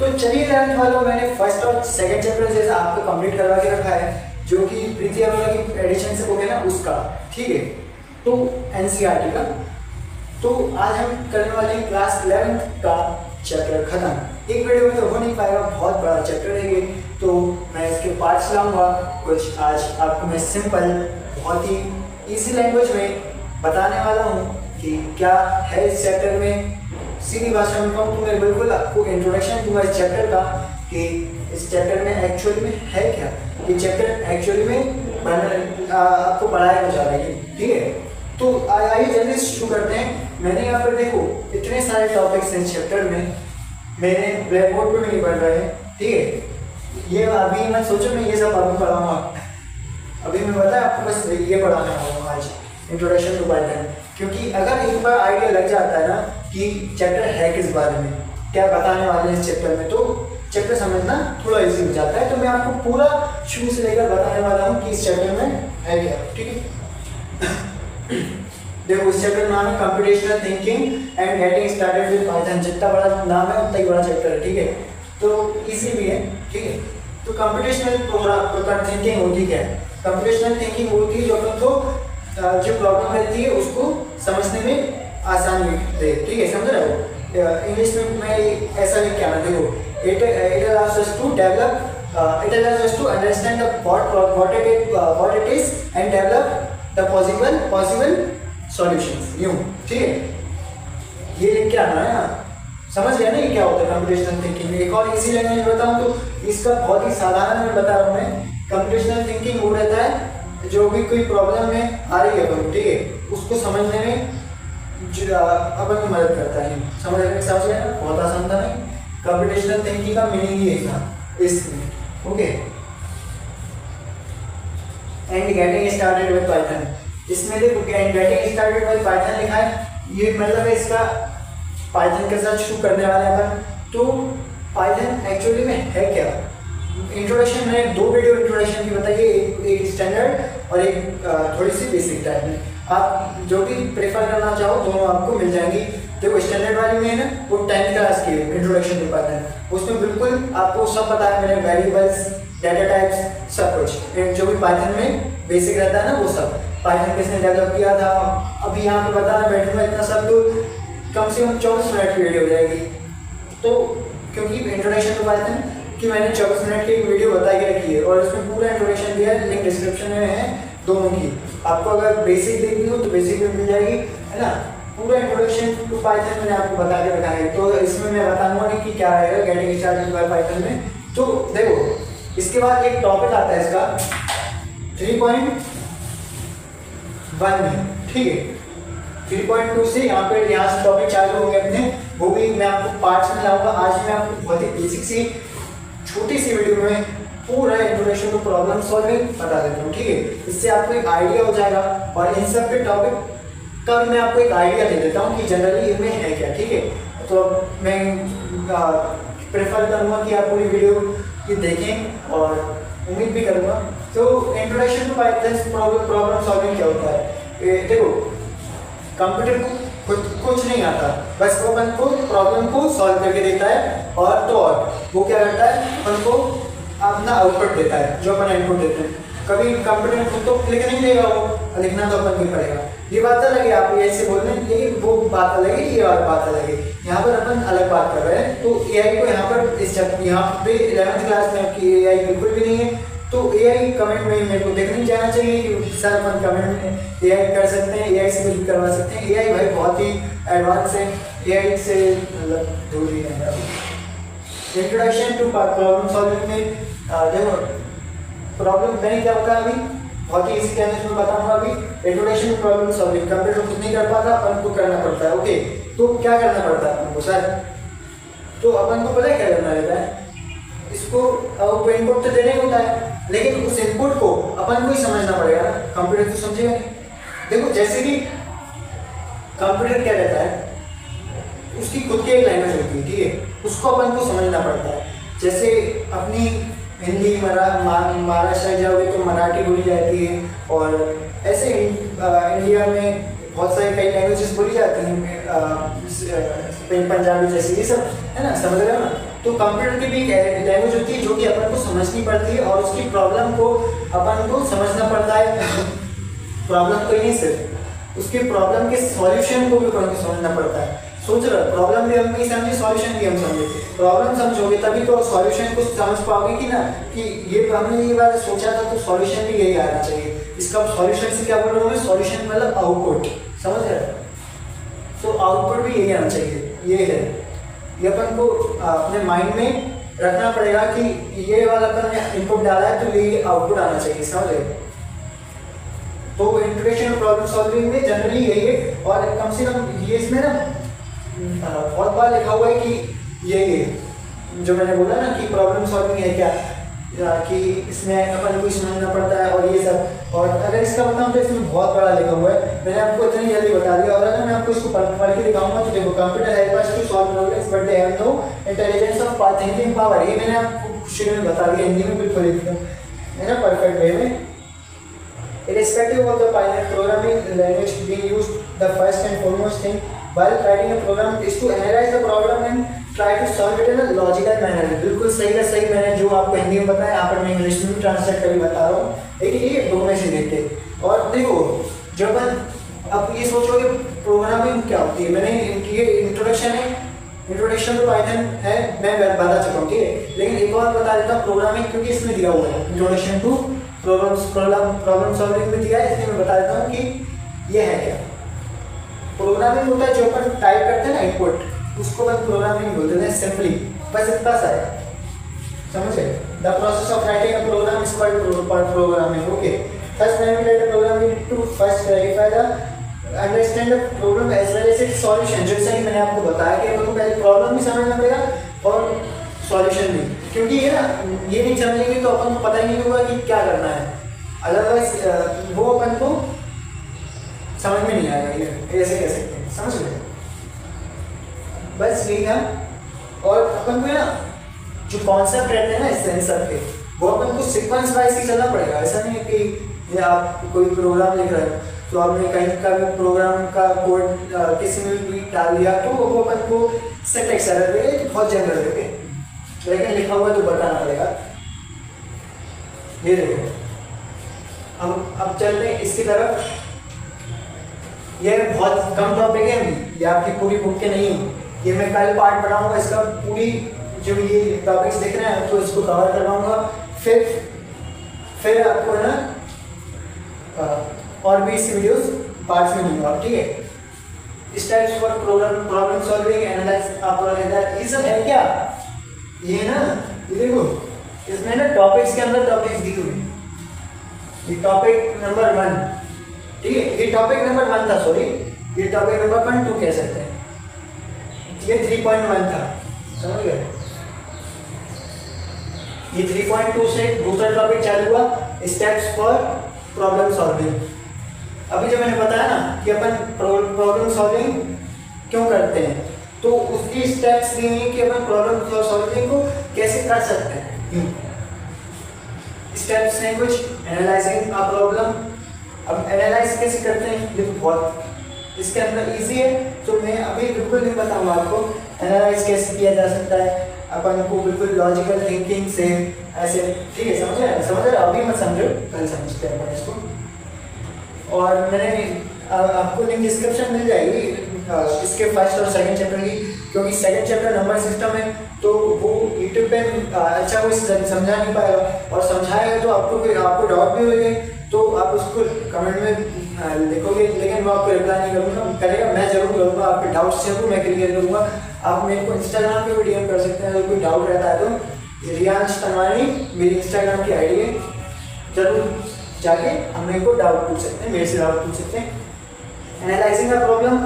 तो चलिए 11th वालों, मैंने फर्स्ट और सेकंड चैप्टर जैसा आपको कंप्लीट करवा के रखा है, जो कि प्रीति अरोड़ा की एडिशन से हो गया ना उसका, ठीक है। तो एनसीईआरटी का, तो आज हम करने वाले हैं क्लास 11th का चैप्टर खत्म। एक वीडियो में तो हो नहीं पाएगा, बहुत बड़ा चैप्टर है ये, तो मैं इसके पार्ट्स लाऊंगा कुछ। आज आपको मैं सिंपल, बहुत ही इजी लैंग्वेज में बताने वाला हूँ कि क्या है इस चैप्टर में। सीधी भाषा में कहूँ तो मैं बिल्कुल आपको इंट्रोडक्शन दूंगा इस चैप्टर का कि इस चैप्टर में एक्चुअली में है क्या, ये चैप्टर एक्चुअली में आपको पढ़ाया जा रहा है, ठीक है। तो आइए जल्दी शुरू करते हैं। मैंने यहाँ पर देखो इतने सारे टॉपिक्स हैं इस चैप्टर में, मैंने ब्लैक बोर्ड पर भी नहीं पढ़ रहे हैं, ठीक है। ये अभी मैं सोचो मैं ये सब अभी पढ़ाऊँगा, अभी मैं बताया आपको बस ये पढ़ाने वाला हूँ आज, इंट्रोडक्शन टू पाइथन। क्योंकि अगर एक बार आइडिया लग जाता है ना कि चैप्टर है किस बारे में, क्या बताने वाले हैं इस चैप्टर में, तो चैप्टर समझना थोड़ा इजी हो जाता है। तो मैं आपको पूरा शुरू से लेकर बताने वाला हूँ कि इस चैप्टर में है क्या, ठीक है। देखो इस चैप्टर का नाम है computational thinking and getting started with Python. जितना बड़ा नाम है उतना ही बड़ा चैप्टर है, ठीक है। तो इजी भी है, ठीक है। तो कंप्यूटेशनल थिंकिंग होती क्या है? कंप्यूटेशनल थिंकिंग होती है जो अपन को जो प्रॉब्लम रहती है उसको समझने में आसानी दे, ठीक है, समझ रहे हो। इंग्लिश में मैं ऐसा लिख के आना, देखो it allows us to develop it allows us to understand what it is and develop the possible solutions, यूं, ठीक है। ये लिख के आना है ना, समझ गया ना ये क्या होता है कंप्यूटेशनल थिंकिंग। एक और इसी लैंग्वेज में बताऊं तो इसका बहुत ही साधारण में बता रहा हूँ मैं। कंप्यूटेशनल थिंकिंग वो रहता है जो भी कोई प्रॉब्लम में आ रही है अपन, ठीक है, उसको समझने में अपन को मदद करता है। समझ गए ना, बहुत आसान था नहीं। कंप्यूटेशनल थिंकिंग का मीनिंग ये था इसमें, okay. And getting started with Python, इसमें देखो गेटिंग स्टार्टेड विद पाइथन लिखा है, ये मतलब है इसका पाइथन के साथ शुरू करने वाले अपन। तो पाइथन एक्चुअली में है क्या? इंट्रोडक्शन मैंने दो वीडियो इंट्रोडक्शन की बताई है, एक स्टैंडर्ड और एक थोड़ी सी बेसिक टाइप में। आप जो भी प्रेफर करना चाहो दोनों आपको मिल जाएंगी। देखो स्टैंडर्ड वाली में है ना, वो 10th क्लास की है, इंट्रोडक्शन टू पाइथन। उसमें बिल्कुल आपको सब पता है, मैंने वेरिएबल्स, डाटा टाइप्स, सब कुछ जो भी पाइथन में बेसिक रहता है ना वो सब। पाइथन किसने डेवलप किया था, अभी यहाँ पे बताना बैठूंगा इतना सब, तो कम से कम 24 मिनट की वीडियो हो जाएगी। तो क्योंकि इंट्रोडक्शन टू पाइथन कि मैंने 24 मिनट की एक वीडियो बता के रखी है और उसमें पूरा इंट्रोडक्शन दिया है, लिंक डिस्क्रिप्शन में है दोनों की। आपको अगर बेसिक देखनी हो तो बेसिक में मिल जाएगी, है ना। पूरा इंट्रोडक्शन टू पाइथन मैंने आपको बता के रखा है, तो इसमें मैं बताऊंगा नहीं कि क्या रहेगा गेटिंग स्टार्टेड बाय पाइथन में। तो देखो इसके बाद एक टॉपिक आता है इसका 3.1 में, ठीक है। 3.2 से यहाँ से टॉपिक चालू होंगे अपने, वो भी मैं आपको पार्ट्स में लाऊंगा। आज मैं आपको बहुत ही बेसिक सी छोटी सी वीडियो में पूरा इंट्रोडक्शन टू प्रॉब्लम सॉल्विंग बता देता हूँ, ठीक है। इससे आपको एक आइडिया हो जाएगा और इन सब के टॉपिक का मैं आपको एक आइडिया दे देता हूँ कि जनरली इनमें है क्या, ठीक है। तो मैं प्रेफर करूँगा कि आप पूरी वीडियो की देखें और उम्मीद भी करूँगा। तो introduction to Python problem solving क्या होता है? देखो कंप्यूटर को कुछ नहीं आता, बस वो अपन को प्रॉब्लम को सॉल्व करके देता है, और तो और वो क्या करता है, अपन को अपना आउटपुट देता है जो अपन इनपुट देते हैं। कभी कंप्यूटर खुद तो लिख नहीं देगा, वो लिखना तो अपन को पड़ेगा। ये बात अलग है, आप ऐसे बोल रहे हैं, लेकिन वो बात अलग है, ये बात अलग है। यहाँ पर अपन अलग बात कर रहे हैं। तो एआई को यहाँ पर यहाँ पे 11th क्लास में आपकी एआई बिल्कुल भी नहीं है। तो एआई कमेंट में मेरे को देखने जाना चाहिए कि सर अपन कमेंट में एआई कर सकते हैं, एआई से कुछ भी करवा सकते हैं। एआई भाई बहुत ही एडवांस है, एआई से मतलब दूर ही है। इंट्रोडक्शन टू प्रॉब्लम सॉल्विंग में देखो प्रॉब्लम मैंने क्या बताया अभी, बहुत ही इसी लैंग्वेज में बताऊंगा अभी। Introduction to problem solving, computer खुद नहीं कर पाता, अपन को करना पड़ता है, ओके। तो क्या करना पड़ता है अपन को सर? तो अपन को पता है क्या करना रहता है, इसको इनपुट तो देना ही होता है, लेकिन उस इनपुट को अपन को ही समझना पड़ेगा ना, कंप्यूटर तो समझेगा नहीं। देखो जैसे कि कंप्यूटर क्या रहता है, उसकी खुद की एक लैंग्वेज होती है, ठीक है, उसको अपन को समझना पड़ता है। जैसे अपनी हिंदी महाराष्ट्र जाओगे तो मराठी बोली जाती है, और ऐसे इंडिया में बहुत सारी कई लैंग्वेजेस बोली जाती हैं, पंजाबी जैसे, ये सब है ना, समझ रहे हो ना। तो कंप्यूटर की भी एक लैंग्वेज होती है जो कि अपन को समझनी पड़ती है और उसकी प्रॉब्लम को अपन को समझना पड़ता है। प्रॉब्लम तो ही नहीं, सिर्फ उसके प्रॉब्लम के सॉल्यूशन को भी अपन को समझना पड़ता है। सोच रहे प्रॉब्लम भी हम नहीं समझे, सॉल्यूशन भी हम समझे। प्रॉब्लम समझोगे तभी तो सॉल्यूशन को समझ पाओगे कि ना कि ये हमने ये बात सोचा था तो सॉल्यूशन भी यही आना चाहिए। इसका सॉल्यूशन से क्या बोल रहा हूँ मैं, सॉल्यूशन मतलब आउटपुट, समझ रहे? तो आउटपुट भी यही आना चाहिए। ये है, ये अपन को अपने माइंड में रखना पड़ेगा कि ये वाला अपन ने इनपुट डाला है तो ये आउटपुट आना चाहिए, समझ रहे? तो इंट्रोडक्शन प्रॉब्लम सॉल्विंग में जनरली यही है। और कम से कम ये इसमें ना बहुत बार लिखा हुआ है कि ये जो मैंने बोला ना कि प्रॉब्लम सॉल्विंग है क्या, कि इसमें अपन को समझना पड़ता है और ये सब। और अगर इसका बताऊँ तो इसमें बहुत बड़ा लिखा हुआ है, मैंने आपको इतनी जल्दी बता दिया। और अगर मैं आपको इसको पढ़ के दिखाऊंगा तो देखो, computer help us to solve problems but they have no intelligence of thinking power. ये मैंने आपको शुरू में बता दिया, हिंदी में बिल्कुल एकदम है ना, परफेक्ट वे में। Irrespective of the Python programming language being used, the first and foremost thing while writing a program is to analyze the problem and try to solve it in a logical manner। बिल्कुल सही का सही मैंने जो आपको हिंदी में बताया, यहाँ पर मैं इंग्लिश में ट्रांसलेट करके बता रहा हूँ, लेकिन ये डोमेशन देखते। और देखो, जब अब ये सोचोगे प्रोग्रामिंग क्या होती है, मैंने ये इंट्रोडक्शन है, इंट्रोडक्शन टू पाइथन है, मैं बता चुका हूँ, ठीक है। लेकिन एक और बता देता हूँ प्रोग्रामिंग, क्योंकि इसमें दिया हुआ है इंट्रोडक्शन टू प्रॉब्लम सॉल्विंग में दिया है, इसलिए मैं बता देता हूँ कि ये है क्या। प्रोग्रामिंग होता है जो अपन टाइप करते हैं ना इनपुट, उसको अपन प्रोग्रामिंग बोलते हैं सिंपली, बस इतना सा है, समझे? The process of writing a program is called programming. Okay, first when we write a program we need to first verify the understand the problem as well as its solution. जैसा कि मैंने आपको बताया कि अपन को पहले प्रॉब्लम भी समझना पड़ेगा और सॉल्यूशन भी, क्योंकि ये ना ये नहीं समझेंगे तो अपन को पता ही नहीं होगा कि क्या करना है, अदरवाइज वो अपन को समझ में नहीं आएगा। ये ऐसे कह सकते हैं, समझ गए? बस यही था। और अपन को ना जो कॉन्सेप्ट रहते हैं ना इस सेंसर के, वो अपन को सीक्वेंस वाइज ही चलना पड़ेगा। ऐसा नहीं है कि ये आप कोई प्रोग्राम लिख रहे हो तो आपने कहीं का भी प्रोग्राम का कोड किसी में भी डाल दिया तो वो अपन को सिंटैक्स एरर देगा, तो बहुत जगह देंगे, लेकिन लिखा हुआ तो बताना पड़ेगा। ये देखो, अब चलते हैं इसकी तरफ। ये बहुत कम टॉपिक है, ये आपकी पूरी बुक के नहीं है, ये मैं कल पार्ट पढ़ाऊंगा इसका, पूरी जो ये टॉपिक्स दिख रहे हैं तो इसको कवर करवाऊंगा। फिर आपको ना और भी इस वीडियोस पार्ट्स में दूंगा, ठीक है? Steps for problem solving analyse, ये सब है क्या? ये ना, ये देखो इसमें ना टॉपिक्स के अंदर टॉपिक्स दी हुई, ये टॉपिक नंबर 1, ठीक है? ये टॉपिक नंबर 1 था, सॉरी, ये टॉपिक नंबर 2 कह सकते हैं, ये 3.1 था, समझ गए? ये 3.2 से दूसरा टॉपिक चालू हुआ, स्टेप्स फॉर प्रॉब्लम सॉल्विंग। अभी जब मैंने बताया ना कि अपन प्रॉब्लम सॉल्विंग क्यों करते हैं, तो उसकी स्टेप्स दी हैं कि अपन प्रॉब्लम सॉल्विंग को कैसे कर सकते हैं। स्टेप्स हैं कुछ, एनालाइजिंग अ प्रॉब्लम। अब एनालाइज कैसे करते हैं, ये तो बहुत इसके अंदर इजी है, तो मैं अभी बिल्कुल नहीं बताऊंगा आपको एनालाइज कैसे किया जा सकता है अपन को, बिल्कुल लॉजिकल थिंकिंग से ऐसे, ठीक है? समझ रहे? अभी मत समझो, कल समझते हैं अपन इसको। और मैंने आपको लिंक डिस्क्रिप्शन मिल जाएगी इसके फर्स्ट और सेकंड चैप्टर की, क्योंकि सेकंड चैप्टर नंबर सिस्टम है तो वो यूट्यूब पे अच्छा कोई समझा नहीं पाएगा, और समझाएगा तो आपको डाउट भी होगी तो आप उसको कमेंट में लिखोगे, लेकिन मैं आपको रिप्लाई नहीं करूँगा, मैं जरूर करूँगा, आपके डाउट्स जरूर मैं क्लियर करूँगा। आप मेरे को इंस्टाग्राम पे भी डीएम कर सकते हैं, अगर कोई डाउट रहता है तो रियांश तनवानी मेरी इंस्टाग्राम की आईडी है, जरूर जाके हम मेरे को डाउट पूछ सकते हैं, मेरे से डाउट पूछ सकते हैं। Analysing a problem,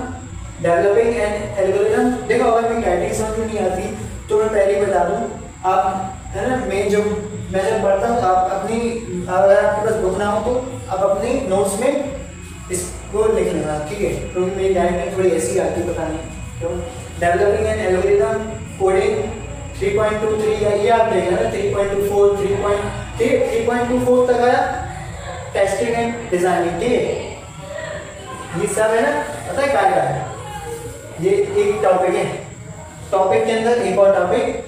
developing an algorithm. देखो, अगर मेरी राइटिंग समझ में नहीं आती तो मैं पहले ही बता दूँ, आप है ना, मैं जब पढ़ता हूँ आप अपनी, अगर आपके पास बुक ना हो तो आप अपनी नोट्स में इसको लिख लेना, ठीक है? क्योंकि मेरी राइटिंग थोड़ी ऐसी आती है, पता नहीं क्यों। डेवलपिंग एन एल्गोरिथम, कोडिंग 3.23 या ये आप देख लेना, 3.24 3.24 तक आया, टेस्टिंग एंड डिजाइनिंग, ठीक है? ये सब है ना, पता है क्या है? ये एक टॉपिक है, टॉपिक के अंदर एक और टॉपिक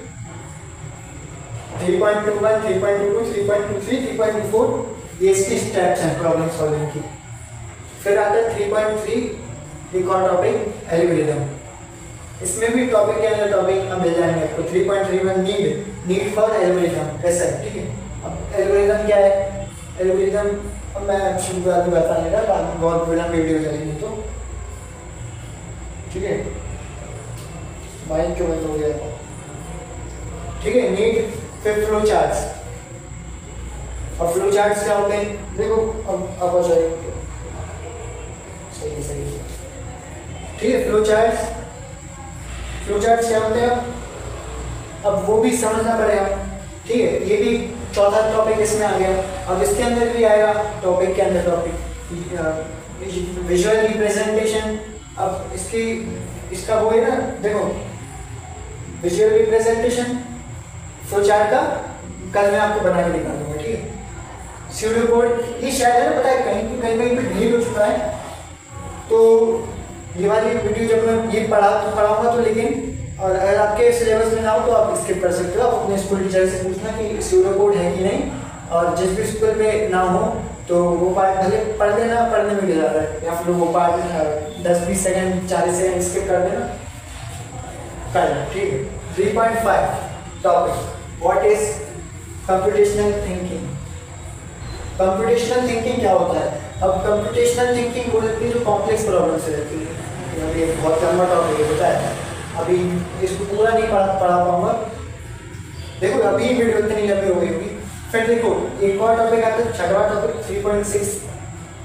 3.21, 3.22, 3.23, 3.24 ये इसकी स्टेप्स हैं प्रॉब्लम सॉल्विंग की। फिर आता है 3.3 एक और टॉपिक एल्गोरिथम। इसमें भी टॉपिक के अंदर टॉपिक हम मिल जाएंगे आपको। 3.31 नीड फॉर एल्गोरिथम ऐसा है, ठीक है। अब एल्गोरिथम क्या है? एल्गोरिथम अब मैं शुरुआत में बताने का, बाद में बहुत बड़ा वीडियो चलेगी तो, ठीक है। माइक क्यों बंद हो गया? ठीक है। नीड फिर फ्लो चार्ट्स। अब फ्लो चार्ट्स क्या होते हैं? देखो अब आ जाएगा, सही है, ठीक है। फ्लो चार्ट्स क्या होते हैं? अब वो भी समझना पड़ेगा, ठीक है। ये भी चौथा टॉपिक इसमें आ गया। अब इसके अंदर भी आएगा टॉपिक के अंदर टॉपिक विजुअल रिप्रेजेंटेशन। अब इसका वो है ना, देखो विजुअल रिप्रेजेंटेशन फ्लो चार्ट का कल मैं आपको बना के दिखा दूंगा, ठीक है। स्यूडो कोड ये शायद है ना, पता है कहीं पे डिलीट हो चुका है, तो ये वाली वीडियो जब मैं ये पढ़ाऊंगा तो, लेकिन और अगर आपके सिलेबस में ना हो तो आप स्किप कर सकते हो। आप अपने स्कूल टीचर से पूछना कि स्यूडो कोड है कि नहीं, और जिस भी स्कूल में ना हो तो वो पार्ट भले पढ़ देना, पढ़ने में क्या जाता है, या फिर वो पार्ट 10-20 सेकंड 40 सेकंड स्किप कर देना, ठीक है। 3.5 topic what is computational thinking. Computational thinking क्या होता है? अब कंप्यूटेशनल थिंकिंग वो रहती है जो कॉम्प्लेक्स प्रॉब्लम से रहती है। ये बहुत लंबा टॉपिक होता है, अभी इसको पूरा नहीं पढ़ा पाऊंगा। देखो अभी वीडियो इतनी लंबी हो गई होगी। फिर देखो एक और टॉपिक आता है, छठवां topic 3.6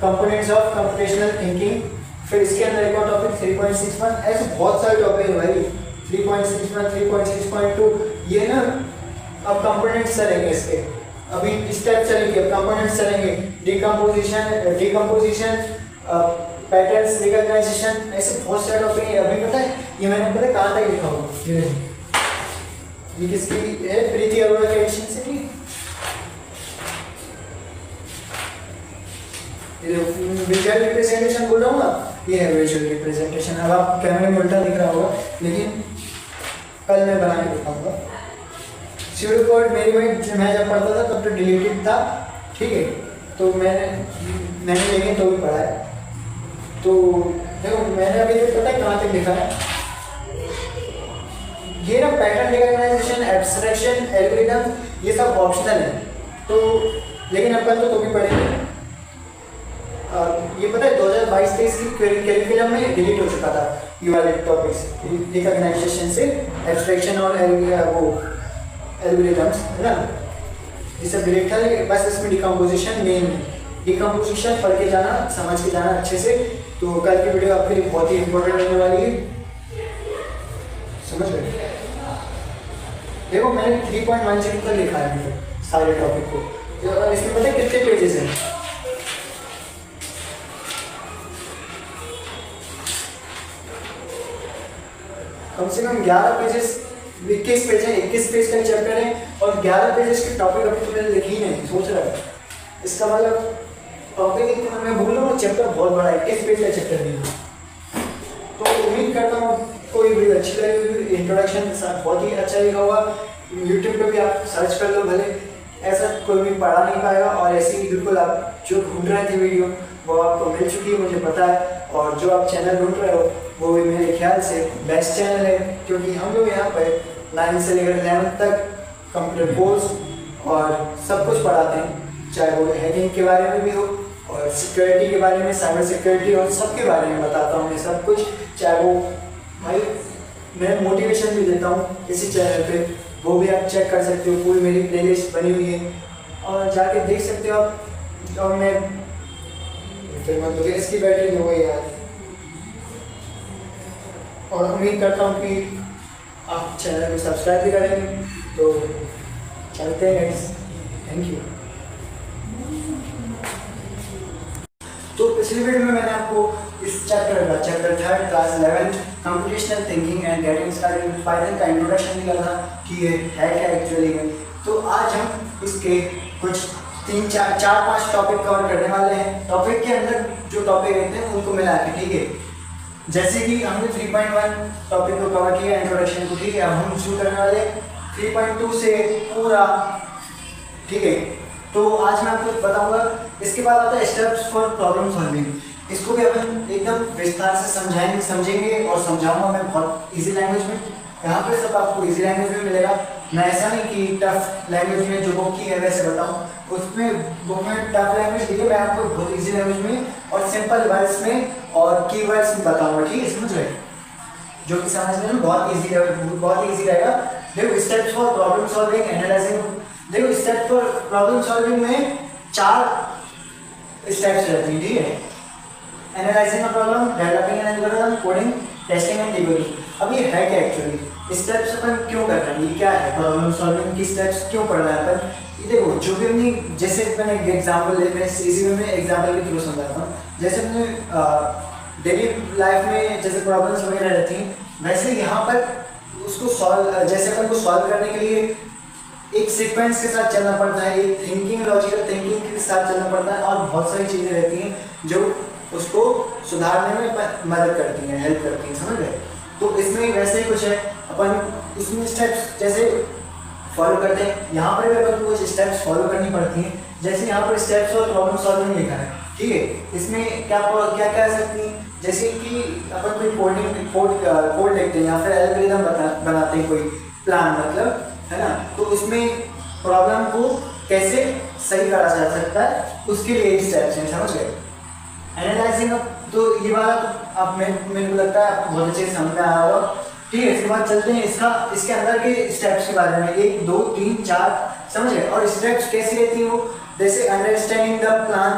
components of computational thinking. फिर इसके अंदर एक और टॉपिक 3.61। ऐसे बहुत सारे टॉपिक है भाई। 3.61, 3.6.2 ये ना अब कंपोनेंट्स चलेंगे इसके, अभी स्टेप चलेंगे, अब कंपोनेंट्स चलेंगे, डिकम्पोजिशन, पैटर्न्स रिकॉग्नाइजेशन, ऐसे बहुत सारे टॉपिक है। अभी पता है ये मैंने पता कहाँ तक लिखा हुआ, ये किसकी है? प्रीति अरोड़ा के एडिशन से की। विजुअल रिप्रेजेंटेशन बोल रहा हूँ ना, ये है विजुअल रिप्रेजेंटेशन। अब आप कैमरे में उल्टा दिख रहा होगा, लेकिन कल मैं बना के दिखाऊंगा। स्यूडो कोड मेरी भाई मैं जब पढ़ता था तब तो डिलीटेड था, ठीक है। तो मैंने लेकिन तो भी पढ़ा है। तो देखो मैंने अभी तक पता है कहाँ तक लिखा है, ये ना पैटर्न रिकॉग्नाइजेशन, एब्स्ट्रैक्शन, एल्गोरिथम ये सब ऑप्शनल है, तो लेकिन अपन तो भी पढ़ेंगे। ये पता है 2022-23 की करिकुलम में डिलीट हो चुका था ये वाले टॉपिक्स, रिकॉग्नाइजेशन से एब्स्ट्रैक्शन और वो एल्गोरिथम्स है ना, ये सब डिलीट था। बस इसमें डिकम्पोजिशन मेन है। डिकम्पोजिशन पढ़ के जाना, समझ के जाना अच्छे से। तो कल की वीडियो आपके लिए बहुत ही इंपॉर्टेंट होने वाली है, समझ गए? देखो मैंने 3.16 तक लिखा है सारे टॉपिक को। इसमें पता है कितने पेजेस हैं? कम से कम 11 पेजेस, 21 पेज है, 21 पेज का चैप्टर है, और 11 पेजेस के टॉपिक अभी तो मैंने लिखे ही नहीं, सोच रहा है। इसका मतलब टॉपिक इतना मैं भूल रहा हूँ, चैप्टर बहुत बड़ा है, 21 पेज का चैप्टर भी है। तो उम्मीद करता हूँ कोई वीडियो अच्छी लगेगी। इंट्रोडक्शन के साथ बहुत ही अच्छा लिखा हुआ। यूट्यूब पे भी आप सर्च कर लो, भले ऐसा कोई भी पढ़ा नहीं पाएगा, और ऐसी बिल्कुल आप जो ढूंढ रहे थे वीडियो वो आपको मिल चुकी है, मुझे पता है। और जो आप चैनल ढूंढ रहे हो वो भी मेरे ख्याल से बेस्ट चैनल है, क्योंकि हम लोग यहाँ पर 9 से लेकर 11 तक कंप्यूटर कोर्स और सब कुछ पढ़ाते हैं, चाहे वो हैकिंग के बारे में भी हो और सिक्योरिटी के बारे में, साइबर सिक्योरिटी और सब के बारे में बताता हूँ मैं सब कुछ। चाहे वो भाई मैं मोटिवेशन भी देता हूँ इसी चैनल पे, वो भी आप चेक कर सकते हो। पूरी मेरी प्लेलिस्ट बनी हुई है और जाके देख सकते हो आप। और मैं फिर मतलब इसकी बैटरी हो गई यार, और उम्मीद करता हूँ कि आप चैनल को सब्सक्राइब भी करेंगे। तो चलते हैं गाइस, थैंक यू। तो पिछली वीडियो में मैंने आपको इस chapter 3 class 11 computational thinking and getting started with Python का इंट्रोडक्शन दिया था कि ये है क्या एक्चुअली में। तो आज हम इसके कुछ 3-4-5 टॉपिक कवर करने वाले हैं। टॉपिक के अंदर जो टॉपिक रहते हैं उनको मिला के, ठीक है। जैसे कि हमने 3.1 टॉपिक को कवर किया, इंट्रोडक्शन को, ठीक है। अब हम शुरू करने वाले 3.2 से पूरा, ठीक है। तो आज मैं आपको बताऊंगा। इसके बाद आता है स्टेप्स फॉर प्रॉब्लम सॉल्विंग। इसको भी अपन एकदम विस्तार से समझेंगे और समझाऊंगा मैं बहुत इजी लैंग्वेज में। यहाँ पे सब आपको इजी लैंग्वेज में मिलेगा। मैं ऐसा नहीं कि टफ लैंग्वेज में जो बुक की है वैसे बताऊँ, उसमें बुक में टफ लैंग्वेज दी है, मैं आपको बहुत इजी लैंग्वेज में और सिंपल वर्ड्स में और कीवर्ड्स में बताऊंगा, ठीक है, समझ रहे, जो कि समझने में बहुत इजी रहेगा। देखो steps for problem solving, analysing. देखो स्टेप्स फॉर प्रॉब्लम सॉल्विंग में 4 स्टेप्स रहती हैं, ठीक है। Analysing a problem, developing an algorithm, coding, testing and debugging. अब ये है क्या एक्चुअली, स्टेप्स अपन क्यों कर रहे हैं, ये क्या है, प्रॉब्लम सॉल्विंग की स्टेप्स क्यों पढ़ रहे हैं अपन। ये देखो जो भी अपनी, जैसे मैंने एग्जाम्पल ले, मैं इसी में एग्जाम्पल के थ्रू समझाता हूँ। जैसे अपने डेली लाइफ में जैसे प्रॉब्लम्स वगैरह रहती हैं, वैसे यहाँ पर उसको सॉल्व, जैसे अपन को सॉल्व करने के लिए एक सीक्वेंस के साथ चलना पड़ता है, एक थिंकिंग, लॉजिकल थिंकिंग के साथ चलना पड़ता है, और बहुत सारी चीज़ें रहती हैं जो उसको सुधारने में मदद करती हैं, हेल्प करती हैं, समझ गए। तो इसमें वैसे ही कुछ है, अपन इसमें स्टेप्स जैसे फॉलो करते हैं, यहाँ पर भी अपन को कुछ स्टेप्स फॉलो करनी पड़ती हैं। जैसे यहाँ पर स्टेप्स और प्रॉब्लम सॉल्विंग लिखा है, ठीक है। इसमें क्या क्या कह सकती हैं, जैसे कि अपन कोई कोड लिखते हैं या फिर एल्गोरिथम बनाते हैं, कोई प्लान मतलब, है ना। तो उसमें प्रॉब्लम को कैसे सही करा जा सकता है, उसके लिए स्टेप्स हैं, समझ गए। एनालाइजिंग, तो ये वाला तो अब मेरे को लगता है आपको बहुत अच्छे से समझ में आया होगा, ठीक है। इसके बाद चलते हैं इसके अंदर के स्टेप्स के बारे में, 1 2 3 4, समझ गए। और स्टेप्स कैसी रहती हैं वो, जैसे understanding the plan,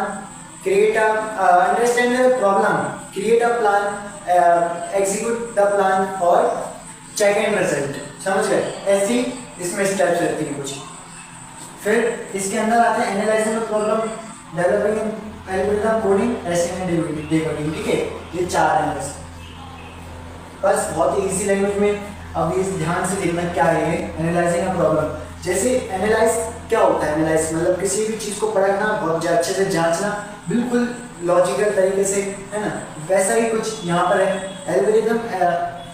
create understand the problem, create a plan, execute the plan और चेक एंड रिजल्ट, समझ गए। ऐसी इसमें स्टेप्स रहती हैं कुछ। फिर इसके अंदर आते हैं analysing the problem, developing algorithm, coding, testing and debugging, ठीक है। ये 4 हैं बस बहुत ही इजी लैंग्वेज में। अब ये ध्यान से देखना क्या है एनालाइजिंग अ प्रॉब्लम। जैसे एनालाइज क्या होता है, एनालाइज मतलब किसी भी चीज़ को परखना, बहुत अच्छे से जांचना, बिल्कुल लॉजिकल तरीके से, है ना। वैसा ही कुछ यहाँ पर है। एल्गोरिथम,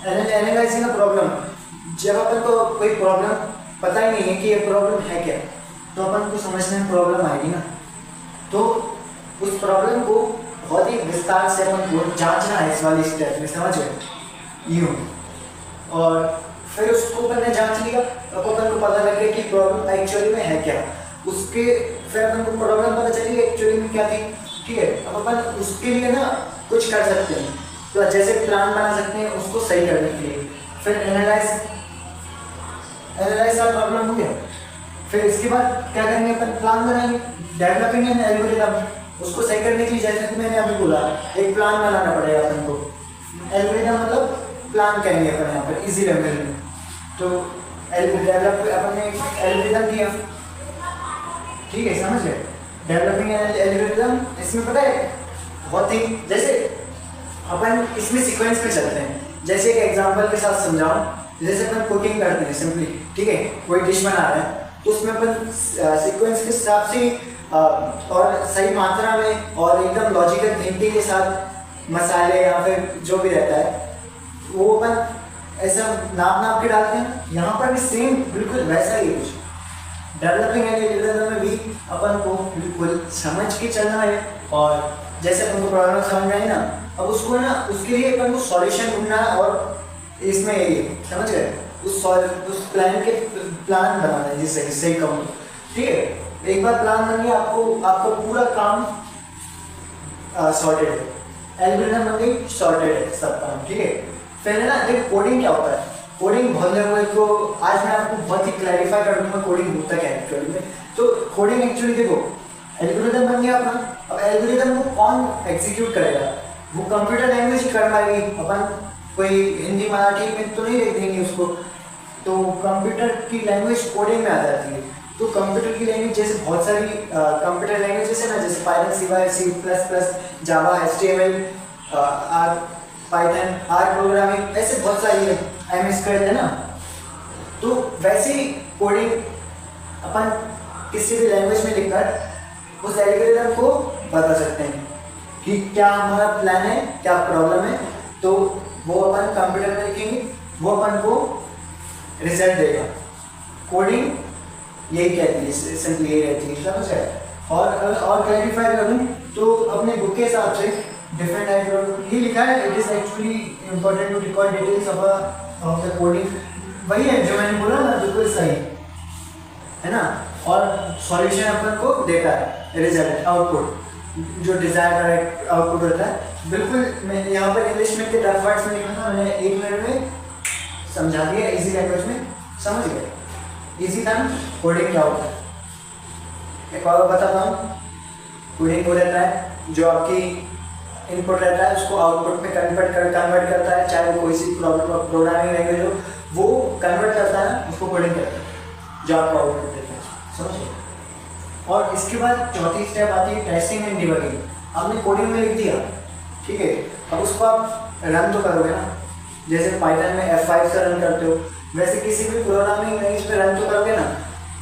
एनालाइजिंग अ प्रॉब्लम, जब अपन को कोई प्रॉब्लम पता ही नहीं है कि ये प्रॉब्लम है क्या, तो अपन को समझने में प्रॉब्लम आएगी ना। तो उस प्रॉब्लम को बहुत ही विस्तार से अपन को जांचना है इस वाली स्टेप में, समझ गए, यूँ। और फिर उसको अपन ने जांच लिया, अब अपन को पता लग गया कि प्रॉब्लम एक्चुअली में है क्या। उसके फिर अपन को प्रॉब्लम पता चली एक्चुअली में क्या थी, ठीक है। अब अपन उसके लिए ना कुछ कर सकते हैं, तो जैसे प्लान बना सकते हैं उसको सही करने के लिए। फिर एनालाइज का प्रॉब्लम हो गया। फिर इसके बाद क्या करेंगे, अपन प्लान बनाएंगे, डेवलपिंग एन एल्गोरिथम, उसको सही करने के लिए जैसे कि मैंने अभी बोला, एक प्लान बनाना पड़ेगा अपन को। एल्गोरिथम मतलब प्लान करेंगे अपन यहाँ पर इजी लैंग्वेज में। तो डेवलप अपन ने एल्गोरिथम दिया, ठीक है, समझ गए। डेवलपिंग एल्गोरिथम, इसमें पता है बहुत ही, जैसे अपन इसमें सीक्वेंस में चलते हैं। जैसे एक एग्जांपल के साथ समझाऊं, जैसे अपन कुकिंग करते हैं सिंपली, ठीक है, कोई डिश बना रहे हैं, तो उसमें अपन सीक्वेंस के हिसाब से और सही मात्रा में और एकदम लॉजिकल थिंकिंग के साथ मसाले या फिर जो भी रहता है वो अपन ऐसा नाप के डालते हैं। यहाँ पर भी सेम बिल्कुल वैसा ही कुछ डेवलपिंग एल्गोरिथम में भी अपन को बिल्कुल समझ के चलना है। और जैसे अपन को प्रॉब्लम समझ में आई ना, अब उसको ना, उसके लिए अपन को सॉल्यूशन ढूंढना है। और इसमें समझ गए, उस प्लान बनाना है जिससे सही कहूँ, ठीक है। एक बार प्लान बन गया, आपको पूरा काम सॉर्टेड है, एल्गोरिथम बन गई, सॉर्टेड है सब काम, ठीक है। फिर है ना, देखो कोडिंग क्या होता है। कोडिंग बहुत लोगों को, आज मैं आपको बहुत ही क्लैरिफाई कर दूंगा कोडिंग होता क्या है एक्चुअली में। तो कोडिंग एक्चुअली देखो, एल्गोरिथम बन गया अपना, अब एल्गोरिथम को कौन एग्जीक्यूट करेगा, वो कंप्यूटर लैंग्वेज ही कर पाएगी। अपन कोई हिंदी मराठी में तो नहीं लिख देंगे उसको, तो कंप्यूटर की लैंग्वेज कोडिंग में आ जाती है। तो कंप्यूटर की लैंग्वेज जैसे बहुत सारी कंप्यूटर लैंग्वेजेस है ना, जैसे Python, C++, Java, HTML, R, Python, R programming, ऐसे बहुत सारी है, MS है ना। तो वैसे ही कोडिंग अपन किसी भी लैंग्वेज में लिखकर उस एल्गोरिथम को बता सकते हैं कि क्या हमारा प्लान है, क्या प्रॉब्लम है। तो वो अपन कंप्यूटर में लिखेंगे, वो अपन को रिजल्ट देगा, कोडिंग यही कहती है, सिंपली यही रहती है, समझ गए। और क्लैरिफाई करूँ तो अपने बुक के हिसाब से डिफरेंट टाइप ये लिखा है, it is actually important to record details of the coding, वही है जो मैंने बोला ना, बिल्कुल सही है ना। और सॉल्यूशन अपन को देता है रिजल्ट, आउटपुट, जो डिजायर्ड आउटपुट होता है। बिल्कुल मैं यहाँ पर इंग्लिश में के टफ वर्ड्स में लिखा था, मैंने 1 मिनट में समझा दिया, इजी लैंग्वेज में, समझ गए, इजी था ना। कोडिंग क्या होता है एक और बताता हूँ। कोडिंग वो रहता है जो आपकी इनपुट रहता है उसको आउटपुट में कन्वर्ट करता है, चाहे वो कोई सी प्रोग्रामिंग लैंग्वेज हो, वो कन्वर्ट करता है, उसको कोडिंग कहते हैं, जो आपको आउटपुट देता है, समझिए। और इसके बाद चौथी स्टेप आती है टेस्टिंग एंड डिबगिंग। आपने कोडिंग में लिख दिया, ठीक है, अब उसको आप रन तो करोगे ना, जैसे पाइथन में F5 से रन करते हो, वैसे किसी भी प्रोग्रामिंग लैंग्वेज पे रन तो करोगे ना,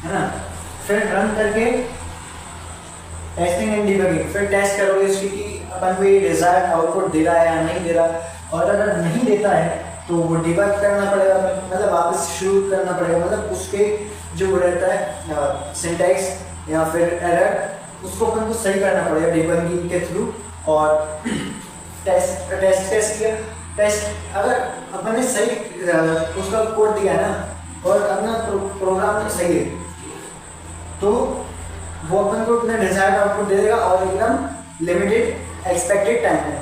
है ना। फिर रन करके टेस्टिंग एंड डिबगिंग, फिर टेस्ट करोगे उसकी कि अपन को ये डिजायर्ड आउटपुट दे रहा है या नहीं दे रहा, और अगर नहीं देता है तो वो डिबग करना पड़ेगा, मतलब वापस शुरू करना पड़ेगा, मतलब उसके जो रहता है सिंटैक्स या फिर एरर, उसको अपन को सही करना पड़ेगा डिबगिंग के थ्रू। और टेस्ट किया, टेस्ट अगर अपन ने सही उसका कोड दिया है ना और अपना प्रोग्राम सही है तो वो अपन को अपना डिजायर्ड आउटपुट दे देगा और एकदम लिमिटेड एक्सपेक्टेड टाइम है,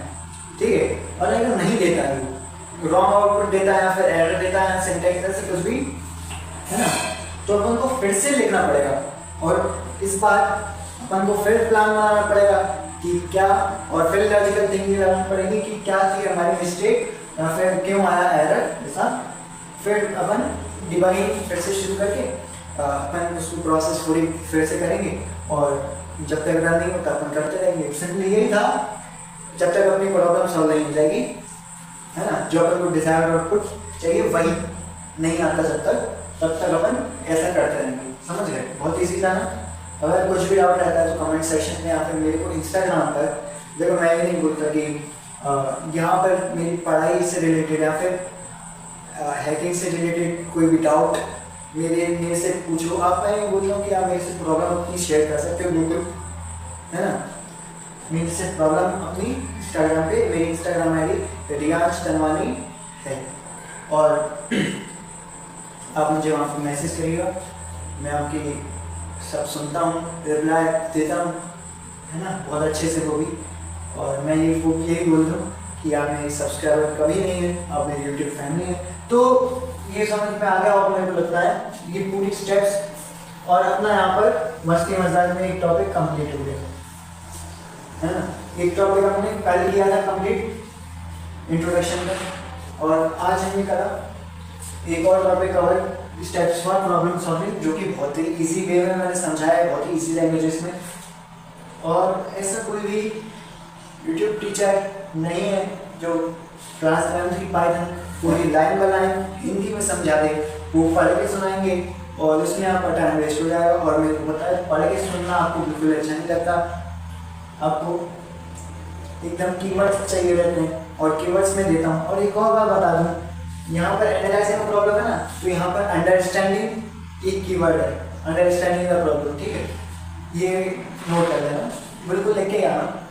ठीक है। और अगर नहीं देता है, रॉन्ग आउटपुट देता है या फिर एरर देता है, सिंटैक्स ऐसे कुछ भी, है ना, तो अपन को फिर से लिखना पड़ेगा और इस बार अपन को फिर प्लान बनाना पड़ेगा कि क्या, और फिर लॉजिकल थिंकिंग लगानी पड़ेगी कि क्या थी हमारी मिस्टेक या फिर क्यों आया एरर ऐसा। फिर अपन डिबगिंग फिर से शुरू करके अपन उसको प्रोसेस पूरी फिर से करेंगे और जब तक रन नहीं होता अपन करते रहेंगे। सिंपली यही था, जब तक अपनी प्रॉब्लम सॉल्व नहीं हो जाएगी, है ना, जो अपन को डिजायर्ड आउटपुट चाहिए वही नहीं आता जब तक अपन ऐसा करते रहेंगे, समझ गए। बहुत ईजी था ना। अगर कुछ भी डाउट रहता है तो कमेंट सेक्शन में या फिर मेरे को इंस्टाग्राम पर, देखो मैं ये नहीं बोलता कि यहाँ पर मेरी पढ़ाई से रिलेटेड या फिर हैकिंग से रिलेटेड कोई भी डाउट मेरे से पूछो। आप, मैं ये बोल रहा हूँ कि आप मेरे से प्रॉब्लम अपनी शेयर कर सकते हो, बिल्कुल, है ना। मेरे से प्रॉब्लम अपनी इंस्टाग्राम पे, मेरी इंस्टाग्राम ID रियांश तनवानी है, और आप मुझे वहाँ पर मैसेज करिएगा, मैं आपकी सब सुनता हूँ, रिप्लाई देता हूँ, है ना, बहुत अच्छे से वो भी। और मैं यही बोल दूँ कि आप मेरे सब्सक्राइबर कभी नहीं है, आप मेरी यूट्यूब फैमिली है। तो ये समझ में आ गया और मेरे को लगता है ये पूरी स्टेप्स और अपना यहाँ पर मस्ती मजाक में एक टॉपिक कंप्लीट हो गया, है ना। एक टॉपिक हमने पहले किया था कंप्लीट इंट्रोडक्शन में, और आज हमने करा एक और topic cover, steps for problem solving, जो कि बहुत ही इजी वे में मैंने समझाया है, बहुत ही इजी लैंग्वेजेस में। और ऐसा कोई भी यूट्यूब टीचर नहीं है जो क्लास 11 की पाइथन पूरी लाइन बाय लाइन हिंदी में समझा दे, वो पढ़ के सुनाएंगे और उसमें आपका टाइम वेस्ट हो जाएगा। और मेरे को पता है पढ़ के सुनना आपको बिल्कुल अच्छा नहीं लगता, आपको एकदम कीवर्ड्स चाहिए रहते हैं, और कीवर्ड्स में देता हूँ। और एक और बात बता दूँ, यहाँ पर एनालाइजिंग का प्रॉब्लम है ना, तो यहाँ पर अंडरस्टैंडिंग एक कीवर्ड है, अंडरस्टैंडिंग का प्रॉब्लम, ठीक है, ये नोट कर लेना, बिल्कुल लेके आना।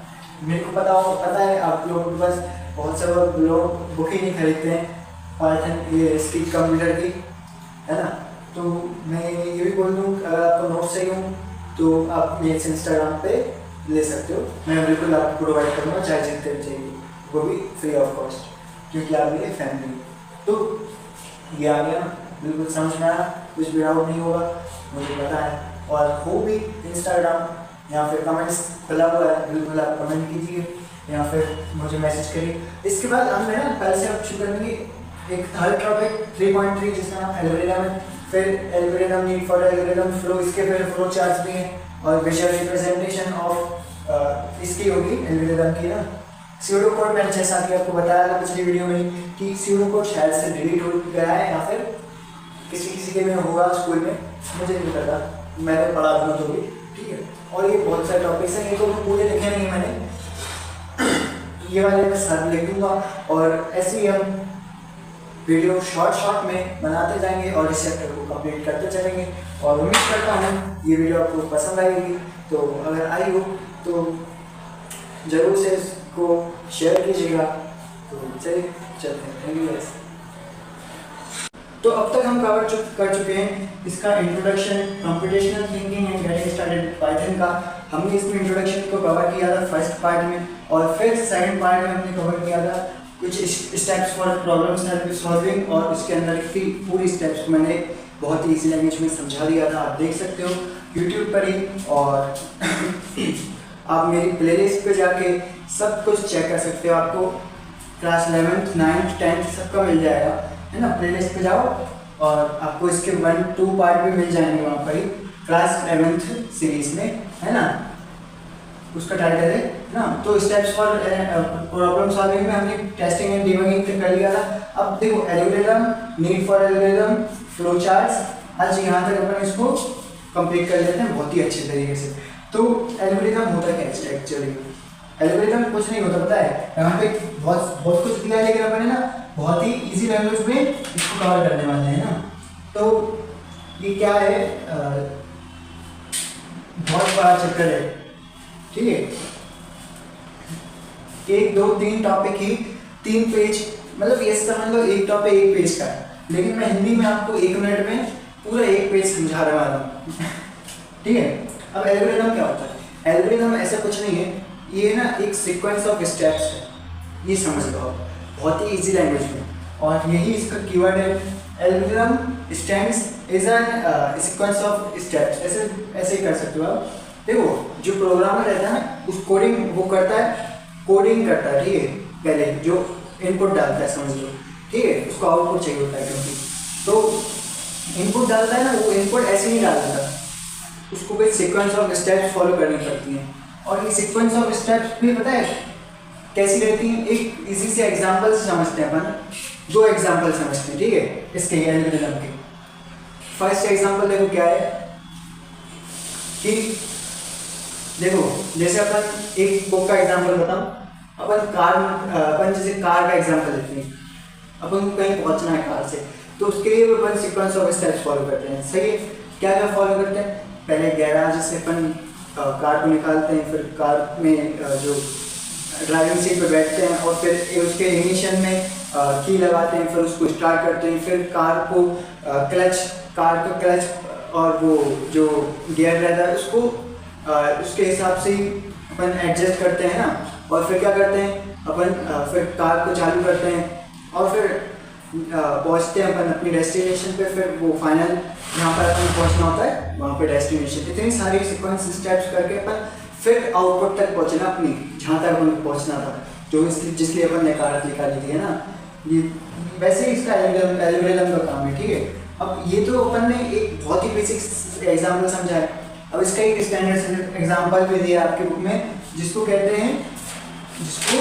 मेरे को पता है आप लोग बस बहुत से लोग बुक ही नहीं खरीदते हैं पाइथन ये इसकी कंप्यूटर की, है ना। तो मैं ये भी बोल दूँ, अगर आपको नोट चाहिए हो तो आप मेरे से इंस्टाग्राम पे ले सकते हो, मैं बिल्कुल आपको प्रोवाइड करूँगा, चाहे जितने भी चाहिए, वो भी फ्री ऑफ कॉस्ट, क्योंकि आप मेरी फैमिली। तो ये आ गया, बिल्कुल समझ में आया, कुछ भी डाउट नहीं होगा, मुझे पता है। और हो भी इंस्टाग्राम या फिर कमेंट्स खुला हुआ है, बिल्कुल आप कमेंट कीजिए या फिर मुझे मैसेज करिए। इसके बाद हम है ना पहले से आप शुरू करेंगे एक थर्ड टॉपिक 3.3 जिसका नाम एल्गोरिथम है, फिर algorithm need for algorithm flow, इसके फिर फ्लो चार्ट्स भी हैं, और विजुअल रिप्रेजेंटेशन ऑफ इसकी होगी एल्गोरिथम की ना। स्यूडो कोड मैंने जैसा कि आपको बताया था पिछली वीडियो में कि स्यूडो कोड शायद से डिलीट हो गया है या फिर किसी के में होगा स्कूल में, मुझे नहीं पता, मैं तो पढ़ा दूँ तो भी, ठीक है। और ये बहुत सारे टॉपिक्स हैं, ये तो पूरे लिखे नहीं मैंने, ये वाले मैं साथ लिख दूँगा। और ऐसे ही हम वीडियो शॉर्ट में बनाते जाएंगे और इस चैप्टर को कंप्लीट करते चलेंगे। और उम्मीद करता हूँ ये वीडियो आपको पसंद आएगी। तो अगर आई हो तो ज़रूर से इसको शेयर कीजिएगा। तो चलिए चलते हैं। Thank you. तो अब तक हम कर चुके हैं इसका introduction, computational thinking and getting started Python का। हमने इसमें इंट्रोडक्शन को कवर किया था फर्स्ट पार्ट में, और फिर सेकंड पार्ट में हमने कवर किया था कुछ स्टेप्स फॉर प्रॉब्लम सॉल्विंग, और उसके अंदर की पूरी स्टेप्स मैंने बहुत ही ईजी लैंग्वेज में समझा दिया था। आप देख सकते हो यूट्यूब पर ही, और आप मेरी प्लेलिस्ट पे जाके सब कुछ चेक कर सकते हो। आपको क्लास 11th 9th 10th सबका मिल जाएगा, है ना। प्लेलिस्ट पे जाओ और आपको इसके 1-2 पार्ट भी मिल जाएंगे वहाँ पर ही, क्लास 11th सीरीज में, है ना। उसका टाइटल है ना। तो स्टेप्स फॉर प्रॉब्लम सॉल्विंग में हमने टेस्टिंग एंड डिबगिंग कर लिया था। अब देखो algorithm, need for algorithm, flow charts, आज यहाँ तक अपन इसको कंप्लीट कर लेते हैं बहुत ही अच्छे तरीके से। तो एल्गोरिथम होता क्या है एक्चुअली? एल्गोरिथम कुछ नहीं होता, पता है। यहाँ पे बहुत कुछ दिया है, लेकिन अपन है ना बहुत ही इजी लैंग्वेज में इसको कवर करने वाले हैं ना। तो ये क्या है, बहुत बड़ा चैप्टर है, ठीक है। 1 2 3 टॉपिक ही 3 पेज, मतलब ये समझ लो एक टॉपिक 1 पेज का है, लेकिन मैं हिंदी में आपको 1 मिनट में पूरा 1 पेज समझा रहा हूँ, ठीक है। अब एल्गोरिथम क्या होता है? एल्गोरिथम ऐसा कुछ नहीं है, ये ना एक सीक्वेंस ऑफ स्टेप्स है, ये समझ लो आप बहुत ही इजी लैंग्वेज में, और यही इसका कीवर्ड है। Algorithm stands is an sequence of steps, ऐसे ही कर सकते हो आप। देखो जो प्रोग्रामर रहता है ना, उस कोडिंग वो करता है, कोडिंग करता है, ठीक है। पहले जो इनपुट डालता है समझ लो, ठीक है, उसको आउटपुट चाहिए होता है, क्योंकि तो इनपुट डालता है ना, वो इनपुट ऐसे नहीं डाल देता, उसको कोई सीक्वेंस ऑफ स्टेप्स फॉलो करनी पड़ती हैं। और ये सीक्वेंस ऑफ स्टेप्स भी पता है कैसी रहती हैं? एक इजी से एग्जांपल से समझते हैं अपन, 2 एग्जांपल समझते हैं, ठीक है, इसके एल्गोरिथम के। फर्स्ट एग्जांपल देखो क्या है कि देखो जैसे अपन एक बुक का एग्जांपल बताऊं, अपन जैसे कार का एग्जांपल लेते हैं। अपन को कहीं पहुंचना है कार से, तो उसके लिए अपन सीक्वेंस ऑफ स्टेप्स फॉलो करते हैं, सही है। क्या क्या फॉलो करते हैं? पहले गैराज से अपन कार को निकालते हैं, फिर कार में जो ड्राइविंग सीट पे बैठते हैं, और फिर उसके इग्निशन में की लगाते हैं, फिर उसको स्टार्ट करते हैं, फिर कार का क्लच और वो जो गियर रहता है उसको उसके हिसाब से ही अपन एडजस्ट करते हैं ना। और फिर क्या करते हैं अपन, फिर कार को चालू करते हैं, और फिर पहुंचते हैं अपन अपनी डेस्टिनेशन पे। फिर वो फाइनल जहाँ पर अपन पहुंचना होता है वहाँ पे डेस्टिनेशन। इतनी सारी सीक्वेंस स्टेप्स करके अपन फिर आउटपुट तक पहुंचना, अपनी जहाँ तक अपन पहुंचना था, जो जिसलिए अपन ने कार निकाली थी, है ना। ये वैसे ही इसका एल्गोरिथम का काम है, ठीक है। अब ये तो अपन ने एक बहुत ही बेसिक एग्जाम्पल समझा है। अब इसका एक स्टैंडर्ड एग्जाम्पल भी दिया आपके बुक में, जिसको कहते हैं, जिसको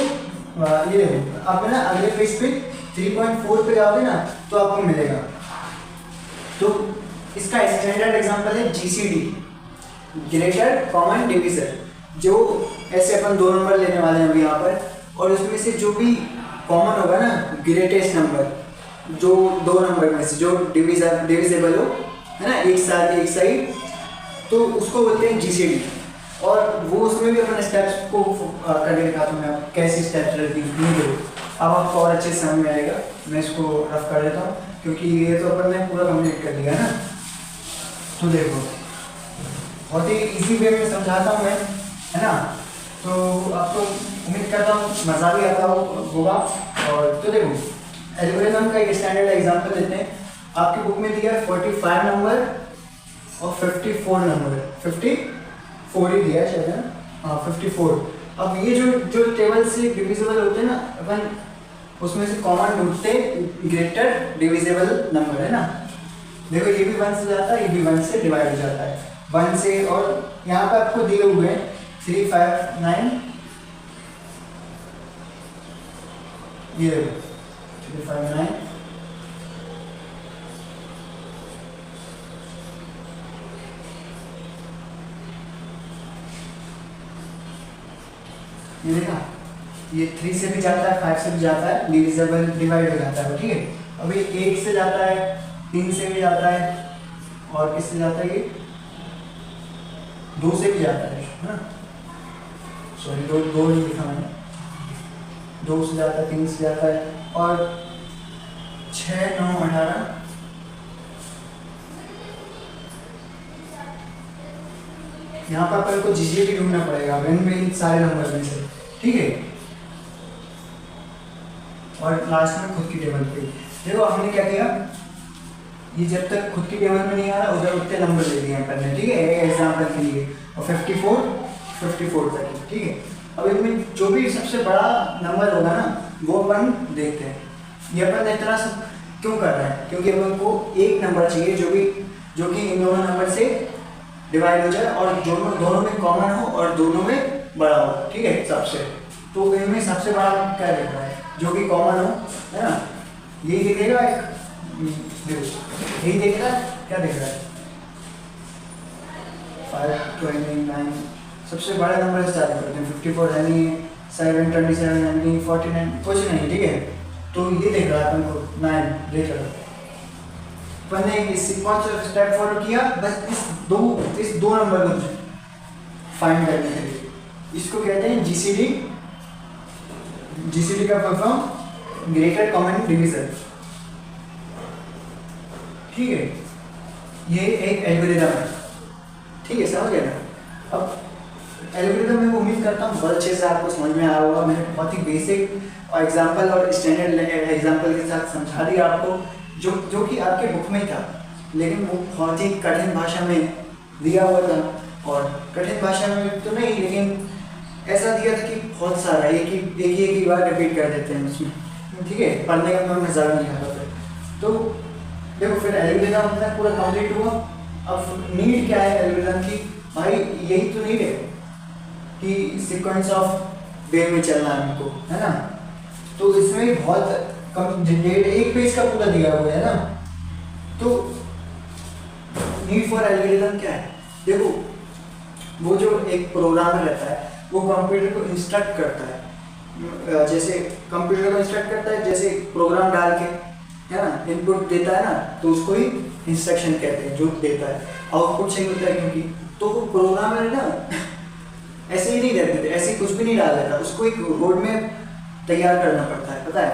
ये देखो आप ना अगले पेज पे 3.4 पे जाओगे ना तो आपको मिलेगा। तो इसका स्टैंडर्ड एग्जांपल है जीसीडी, ग्रेटर कॉमन डिवीजर। जो ऐसे अपन 2 नंबर लेने वाले हैं अभी यहाँ पर, और उसमें से जो भी कॉमन होगा ना, ग्रेटेस्ट नंबर, जो 2 नंबर में से जो डिविजेबल हो, है ना, एक साथ एक साइड, तो उसको बोलते हैं जीसीडी। और वो उसमें भी अपन स्टेप्स को करके दिखाता हूँ मैं, कैसी स्टेप्स रहती है। अब आपको और अच्छे से समझ में आएगा। मैं इसको रफ कर देता हूँ, क्योंकि ये तो अपन ने पूरा कंप्लीट कर दिया है ना। तो देखो बहुत ही इजी वे में समझाता हूँ मैं, है ना। तो आपको उम्मीद करता हूँ मज़ा भी आता होगा। और तो देखो एल्गोरिथम का एक स्टैंडर्ड एग्जांपल लेते हैं। आपकी बुक में दिया है 45 नंबर और 54 नंबर, 54 ही दिया है शायद, है ना, हाँ 54। अब ये जो टेबल से डिविजिबल होते हैं ना, अपन उसमें से कॉमन ढूंढते ग्रेटर डिविजिबल नंबर, है ना। देखो ये भी 1 से जाता है, ये भी 1 से डिवाइड हो जाता है, 1 से। और यहाँ पे आपको दिए हुए हैं 3 5 9, ये 3 5 9, ये देखा, ये 3 से भी जाता है, 5 से भी जाता है, डिविजिबल डिवाइड हो जाता है, ठीक है। अभी 1 से जाता है, 3 से भी जाता है, और किससे जाता है, ये 2 से भी जाता है ना, सॉरी 2 नहीं लिखा मैंने, 2 से जाता है, 3 से जाता है, और 6, 9, 18, यहाँ पर अपन को जीसीडी ढूंढना पड़ेगा इनमें, इन सारे नंबर में से, ठीक है। और लास्ट में खुद की टेबल पे देखो हमने क्या किया, ये जब तक खुद की टेबल में नहीं आ रहा उधर उतने नंबर ले लिए अपन ने, ठीक है, एग्जाम्पल के लिए, और 54 तक, ठीक है। अब इनमें जो भी सबसे बड़ा नंबर होगा ना वो अपन देखते हैं। ये अपन इतना सब क्यों कर रहे हैं, क्योंकि अपन को एक नंबर चाहिए जो कि इन दोनों नंबर से डिवाइड हो जाए और दोनों में कॉमन हो और दोनों में बड़ा हो, ठीक है। सबसे तो इनमें सबसे बड़ा क्या दिख रहा है, जो कि कॉमन हो, है ना, यही दिखेगा, यही दिख रहा है, क्या दिख रहा है, 529, सबसे बड़ा नंबर से स्टार्ट करते हैं, 54 है नहीं, 727 है नहीं, 49 कुछ नहीं, ठीक है। तो ये देख रहा है अपन को 9 देख रहा है, अपन ने इस सीक्वेंस ऑफ स्टेप फॉलो किया बस इस दो नंबर को फाइंड करने के लिए। इसको कहते हैं जीसीडी, जीसीडी का full form greater common division, ठीक है। ये एक एल्गोरिथम है, ठीक है, समझ गए ना। अब एल्गोरिथम में उम्मीद करता हूँ बहुत अच्छे से आपको समझ में आया होगा। मैंने बहुत ही बेसिक एग्जांपल और स्टैंडर्ड एग्जांपल के साथ समझा दिया आपको, जो कि आपके बुक में ही था, लेकिन वो बहुत ही कठिन भाषा में दिया हुआ था। और कठिन भाषा में तो नहीं, लेकिन ऐसा दिया था कि बहुत सारा एक ही बार रिपीट कर देते हैं उसमें, ठीक है, पढ़ने का मैं मजा नहीं आता था। तो देखो फिर एल्गोरिथम अपना पूरा कंप्लीट हुआ। अब नीड क्या है एल्गोरिथम की, भाई यही तो नीड है कि सीक्वेंस ऑफ वे में चलना है हमको, है ना। तो इसमें बहुत कम डेट, एक पेज का पूरा दिया हुआ है ना। तो नीड फॉर एल्गोरिथम क्या है, देखो वो जो एक प्रोग्रामर रहता है वो कंप्यूटर को इंस्ट्रक्ट करता है, जैसे कंप्यूटर को इंस्ट्रक्ट करता है, जैसे प्रोग्राम डाल के, है ना, इनपुट देता है ना, तो उसको ही इंस्ट्रक्शन कहते हैं, जो देता है आउटपुट सही होता है। क्योंकि तो वो प्रोग्रामर है ना ऐसे ही नहीं रहते थे, ऐसे कुछ भी नहीं डाल देता, उसको एक रोड में तैयार करना पड़ता है, पता है,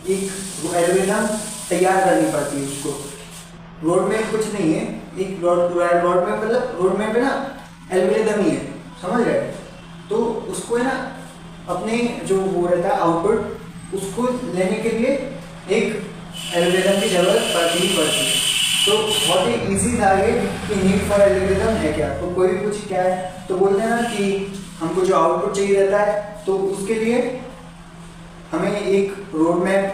एक एल्गोरिथम तैयार करनी पड़ती है उसको। रोड में कुछ नहीं है, एक रोड में मतलब रोड में पे ना एल्गोरिथम ही है, समझ रहे। तो उसको है ना अपने जो वो रहता है आउटपुट, उसको लेने के लिए एक एल्गोरिथम की जरूरत पड़ती है। तो बहुत ही इजी था ये कि नीड फॉर एल्गोरिथम है क्या, तो कोई भी पूछे क्या है तो बोलते हैं ना कि हमको जो आउटपुट चाहिए रहता है, तो उसके लिए हमें एक रोड मैप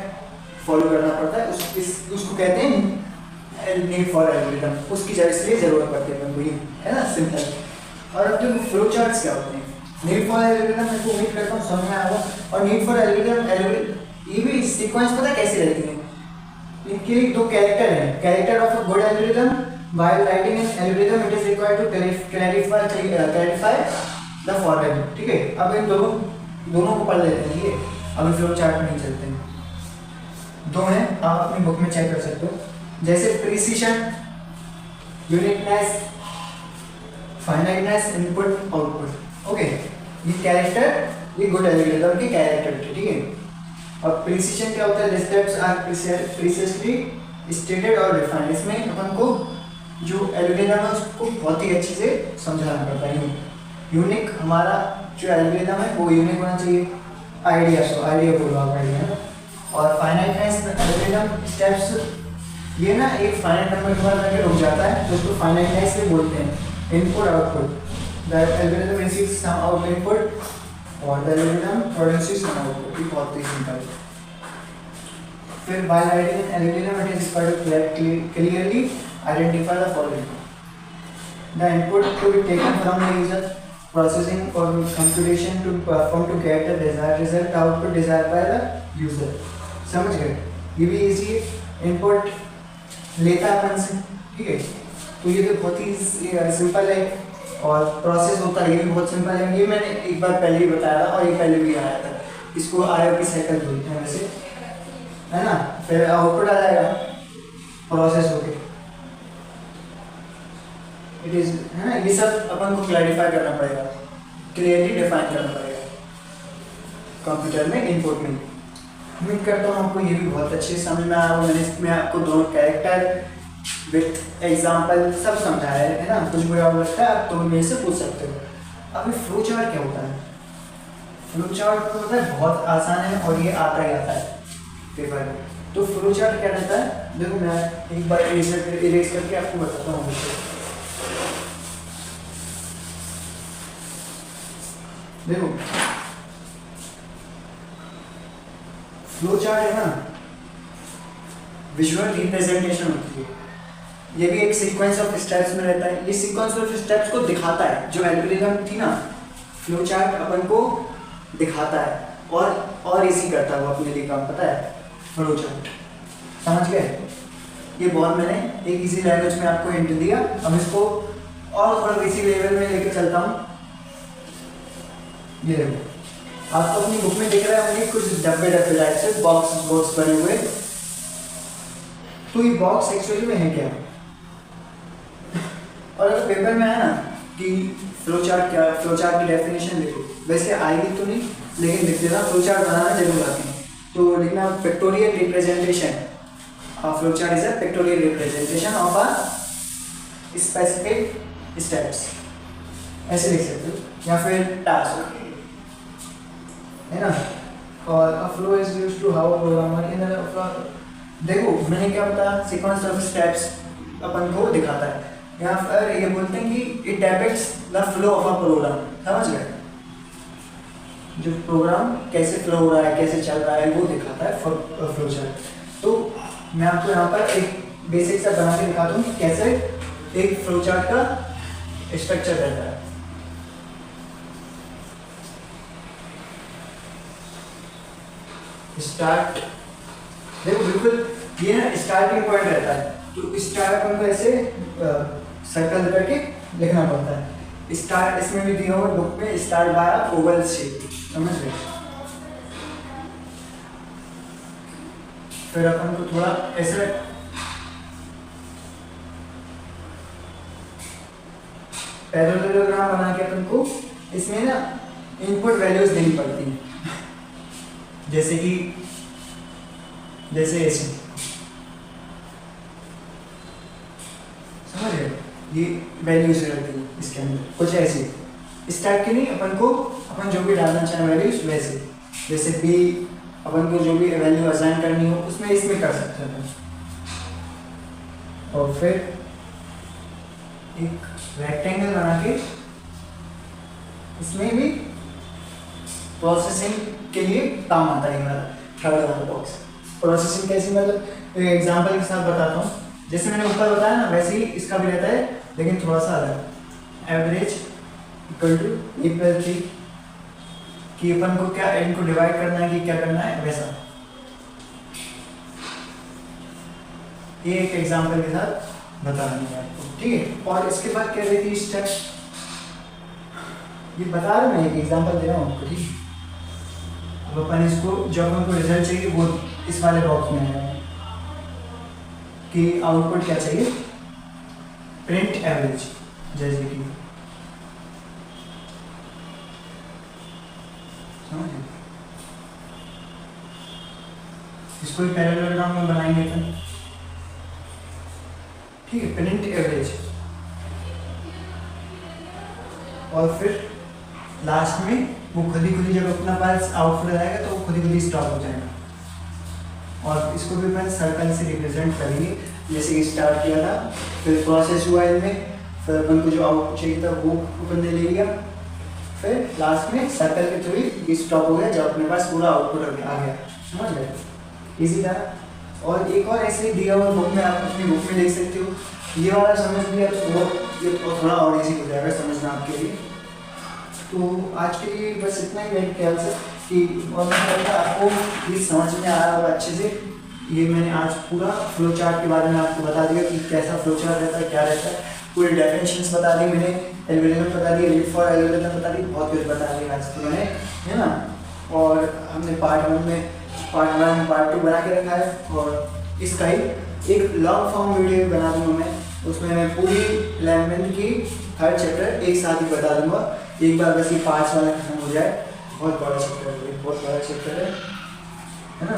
फॉलो करना पड़ता है, उसको कहते हैं नीड फॉर एल्गोरिथम, उसकी इसलिए जरूरत पड़ती है अपन को, है ना, सिंपल। और अब देखो फ्लो चार्ट्स क्या होते हैं। नीड फॉर एल्गोरिथम मैं उम्मीद करता हूँ समझ में आया होगा। और नीड फॉर एल्गोरिथम ये भी सीक्वेंस पता कैसे रहती है, इनके दो कैरेक्टर हैं। Character of a good algorithm, while writing an algorithm it is required to clarify the following, ठीक है। अब इन दोनों को पढ़ लेते हैं, ये अभी फ्लो चार्ट में नहीं चलते हैं, दो हैं, आप अपनी बुक में चेक कर सकते हो, जैसे precision, uniqueness, finiteness, input output, okay. ये कैरेक्टर, ये गुड एल्गोरिथम के कैरेक्टर, ठीक है। अब प्रिसिशन क्या होता है, स्टेप्स आर प्रिसाइजली स्टेटेड और डिफाइंड। इसमें अपन को जो एल्गोरिथम है उसको बहुत ही अच्छे से समझाना पड़ता है। यूनिक, हमारा जो एल्गोरिथम है वो यूनिक होना चाहिए, आइडिया बोलो आप, आइडिया। और फाइनाइटनेस, एल्गोरिथम स्टेप्स ये ना एक फाइनाइट नंबर के बाद जाके रुक जाता है, तो उसको फाइनाइटनेस से बोलते हैं। Input output, the algorithm receives some out input और the algorithm produces some output, ये बहुत ही सिंपल। फिर while writing an algorithm it is required to clearly identify the following: the input to be taken from the user, processing or computation to perform to get the desired result, the output desired by the user। समझ गए, ये भी easy है, input लेता है अपन से, ठीक है। तो ये तो बहुत ही सिंपल है, और प्रोसेस होता है ये भी बहुत सिंपल है। ये मैंने एक बार पहले ही बताया था और ये पहले भी आया था, इसको IOP साइकिल बोलते हैं वैसे। है ना, फिर आउटपुट आ जाएगा प्रोसेस होके। इट इज, है ना, ये सब अपन को क्लैरिफाई करना पड़ेगा, क्लियरली डिफाइन करना पड़ेगा कंप्यूटर में इनपुट में। उम्मीद करता हूँ आपको ये भी बहुत अच्छे से समझ में आया होगा। मैंने इसमें आपको दोनों कैरेक्टर विथ एग्जाम्पल सब समझाया है ना। कुछ बुरा लगता है तो मेरे से पूछ सकते हो। अभी फ्लो चार्ट क्या होता है? फ्लो चार्ट तो होता है बहुत आसान है और ये आता ही आता है पेपर में। तो फ्लो चार्ट क्या रहता है, देखो मैं एक बार इरेज करके आपको बताता हूँ। देखो फ्लो चार्ट है ना, विजुअल रिप्रेजेंटेशन होती है। ये भी एक सीक्वेंस ऑफ स्टेप्स में रहता है। ये सीक्वेंस ऑफ स्टेप्स को दिखाता है, जो एल्गोरिथम थी ना, फ्लो चार्ट अपन को दिखाता है और इजी करता है वो अपने लिए काम, पता है, फ्लो चार्ट। समझ गए? ये बहुत मैंने एक इजी लैंग्वेज में आपको हिंट दिया। अब इसको और थोड़ा इसी लेवल में लेके चलता हूँ। ये देखो, आपको अपनी बुक में दिख रहा होंगे कुछ डब्बे टाइप से बॉक्स बने हुए। तो ये बॉक्स एक्चुअली में है क्या? और अगर पेपर में है ना कि फ्लो चार्ट क्या, फ्लो चार्ट की डेफिनेशन लिखो, वैसे आएगी तो नहीं, लेकिन लिख देना फ्लो चार्ट बनाना जरूर आती है। तो लिखना pictorial representation, flow chart is a pictorial representation of a specific steps, ऐसे लिख सकते हो, या फिर टास्क, है ना। और a flow is used to how programmer in a, देखो मैंने क्या बताया, सीक्वेंस ऑफ स्टेप्स अपन को दिखाता है। यहाँ पर ये बोलते हैं कि it depicts the flow of a program. समझ गए? जो प्रोग्राम कैसे फ्लो हो रहा है, कैसे चल रहा है, वो दिखाता है फ्लो चार्ट। तो मैं आपको यहाँ पर एक बेसिक सा बना के दिखाता हूँ कि कैसे एक फ्लो चार्ट का स्ट्रक्चर रहता है। स्टार्ट, देखो बिल्कुल ये ना स्टार्टिंग पॉइंट रहता है। तो स्टार्ट पॉइंट को ऐसे सर्कल करके लिखना पड़ता है। स्टार्ट इसमें भी दिया हुआ बुक में, स्टार्ट बाय ओवल शेप। समझ गए? फिर अपन को थोड़ा ऐसे पैरेललोग्राम बना के अपन को इसमें ना इनपुट वैल्यूज देनी पड़ती हैं, जैसे कि जैसे ऐसे, समझ गए? ये वैल्यूज रहती है इसके अंदर कुछ ऐसे, इस टाइप की नहीं, अपन जो भी डालना चाहें वैल्यूज वैसे, जैसे बी अपन को जो भी वैल्यू असाइन करनी हो उसमें इसमें कर सकते हैं। और फिर एक रेक्टेंगल बना के इसमें भी प्रोसेसिंग के लिए काम आता है हमारा थर्ड वाला बॉक्स। प्रोसेसिंग कैसे, मतलब एग्जांपल के साथ बताता हूँ। जैसे मैंने ऊपर बताया ना, वैसे ही इसका भी रहता है, लेकिन थोड़ा सा अलग। एवरेज इक्वल टू E+3, कि अपन को क्या इनको डिवाइड करना है कि क्या करना है, वैसा। ये एक एग्जांपल के साथ बता रही है आपको, ठीक है। और इसके बाद क्या रहती है स्टेप, ये बता रहा मैं, एक एग्जांपल दे रहा हूँ आपको, ठीक है। अब अपन इसको, जब हमको रिजल्ट चाहिए वो इस वाले बॉक्स में है कि आउटपुट क्या चाहिए, प्रिंट एवरेज, जैसे कि इसको पैरेललोग्राम में बनाएंगे अपन, ठीक है, प्रिंट एवरेज। और फिर लास्ट में वो खुद ही जब अपना पास आउटपुट आएगा तो वो खुद ही स्टॉप हो जाएगा। और इसको भी मैं सर्कल से रिप्रेजेंट करेंगे, जैसे कि स्टार्ट किया था, फिर प्रोसेस हुआ इनमें, फिर अपन को जो आउटपुट चाहिए था वो अपन ने ले लिया, फिर लास्ट में सर्कल के थ्रू ही स्टॉप हो गया जब अपने पास पूरा आउटपुट आ गया। समझ गए? इजी था। और एक और ऐसे ही दिया हुआ बुक में, आप अपनी बुक में देख सकते हो। ये वाला समझ लिया तो वो ये थोड़ा और इजी हो जाएगा समझना आपके लिए। तो आज के लिए बस इतना ही मेरे ख्याल से, कि और मैं आपको ये समझ में आया होगा अच्छे से। ये मैंने आज पूरा फ्लो चार्ट के बारे में आपको बता दिया कि कैसा फ्लो चार्ट रहता है, क्या रहता है, पूरी डेफिनेशंस बता दी मैंने, एल्गोरिथम बता दी, रीड फॉर एल्गोरिथम बता दी, बहुत कुछ बता दिया आज तो मैंने, है ना। और हमने पार्ट 1 में पार्ट 1 पार्ट 2 बना के रखा है, और इसका ही एक लॉन्ग फॉर्म वीडियो बना दूंगा मैं, उसमें मैं पूरी लैंग्वेज की हर चैप्टर एक साथ ही बता दूंगा, एक बार बस ये 5 वाला खत्म हो जाए। बहुत बड़ा चैप्टर है, बहुत बड़ा चैप्टर है ना।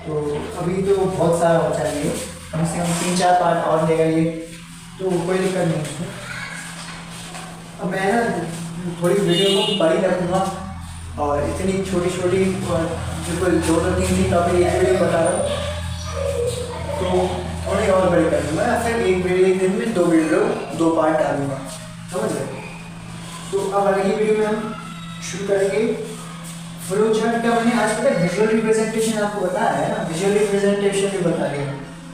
तो अभी तो बहुत सारा हो चाहिए, कम से कम 3-4 पार्ट और लेगा ये, तो कोई दिक्कत नहीं है। अब मैं ना थोड़ी वीडियो को बड़ी रखूँगा, और इतनी छोटी छोटी और बिल्कुल 2-3 टॉपिक एक वीडियो बता रहा हूँ, तो थोड़ी और बड़ी कर दूँगा, या फिर एक वीडियो एक दिन में 2 वीडियो 2 पार्ट डालूँगा, समझ रहे। तो अब अगली वीडियो में हम शुरू करेंगे फ्लो चार्ट का। मैंने आज पता विजुअल रिप्रेजेंटेशन आपको बताया है ना, विजुअल रिप्रेजेंटेशन भी बता दिया,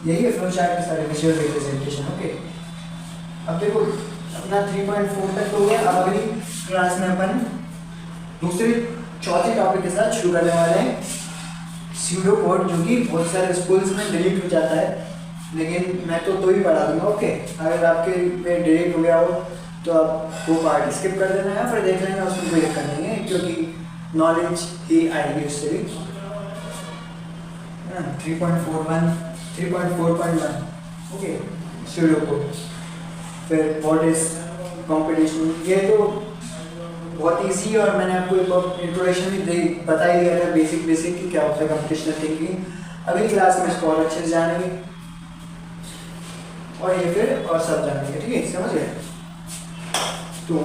यही है फ्लो चार्ट के सारे विजुअल रिप्रेजेंटेशन। ओके, अब देखो अपना 3.4 तक हो गया। अब अगली क्लास में अपन दूसरे चौथे टॉपिक के साथ शुरू करने वाले हैं स्यूडो कोड, जो कि बहुत सारे स्कूल्स में डिलीट हो जाता है, लेकिन मैं तो ही पढ़ा दूंगा। ओके, अगर आपके में डिलीट हो गया हो तो आप वो पार्ट स्किप कर देना या फिर देख लेना, उसमें कोई दिक्कत नहीं है, क्योंकि नॉलेज ही आएगी उससे भी। 3.41 3.4.1 ओके, स्यूडो कोड। फिर व्हाट इज कंपटीशन, ये तो बहुत इजी, और मैंने आपको एक इंट्रोडक्शन भी बता ही दिया था, बेसिक कि क्या होता है कंपटीशनल थिंकिंग। अगली क्लास में इसको और अच्छे से जानेंगे, और ये फिर और सब जानेंगे, ठीक है, समझ गए। तो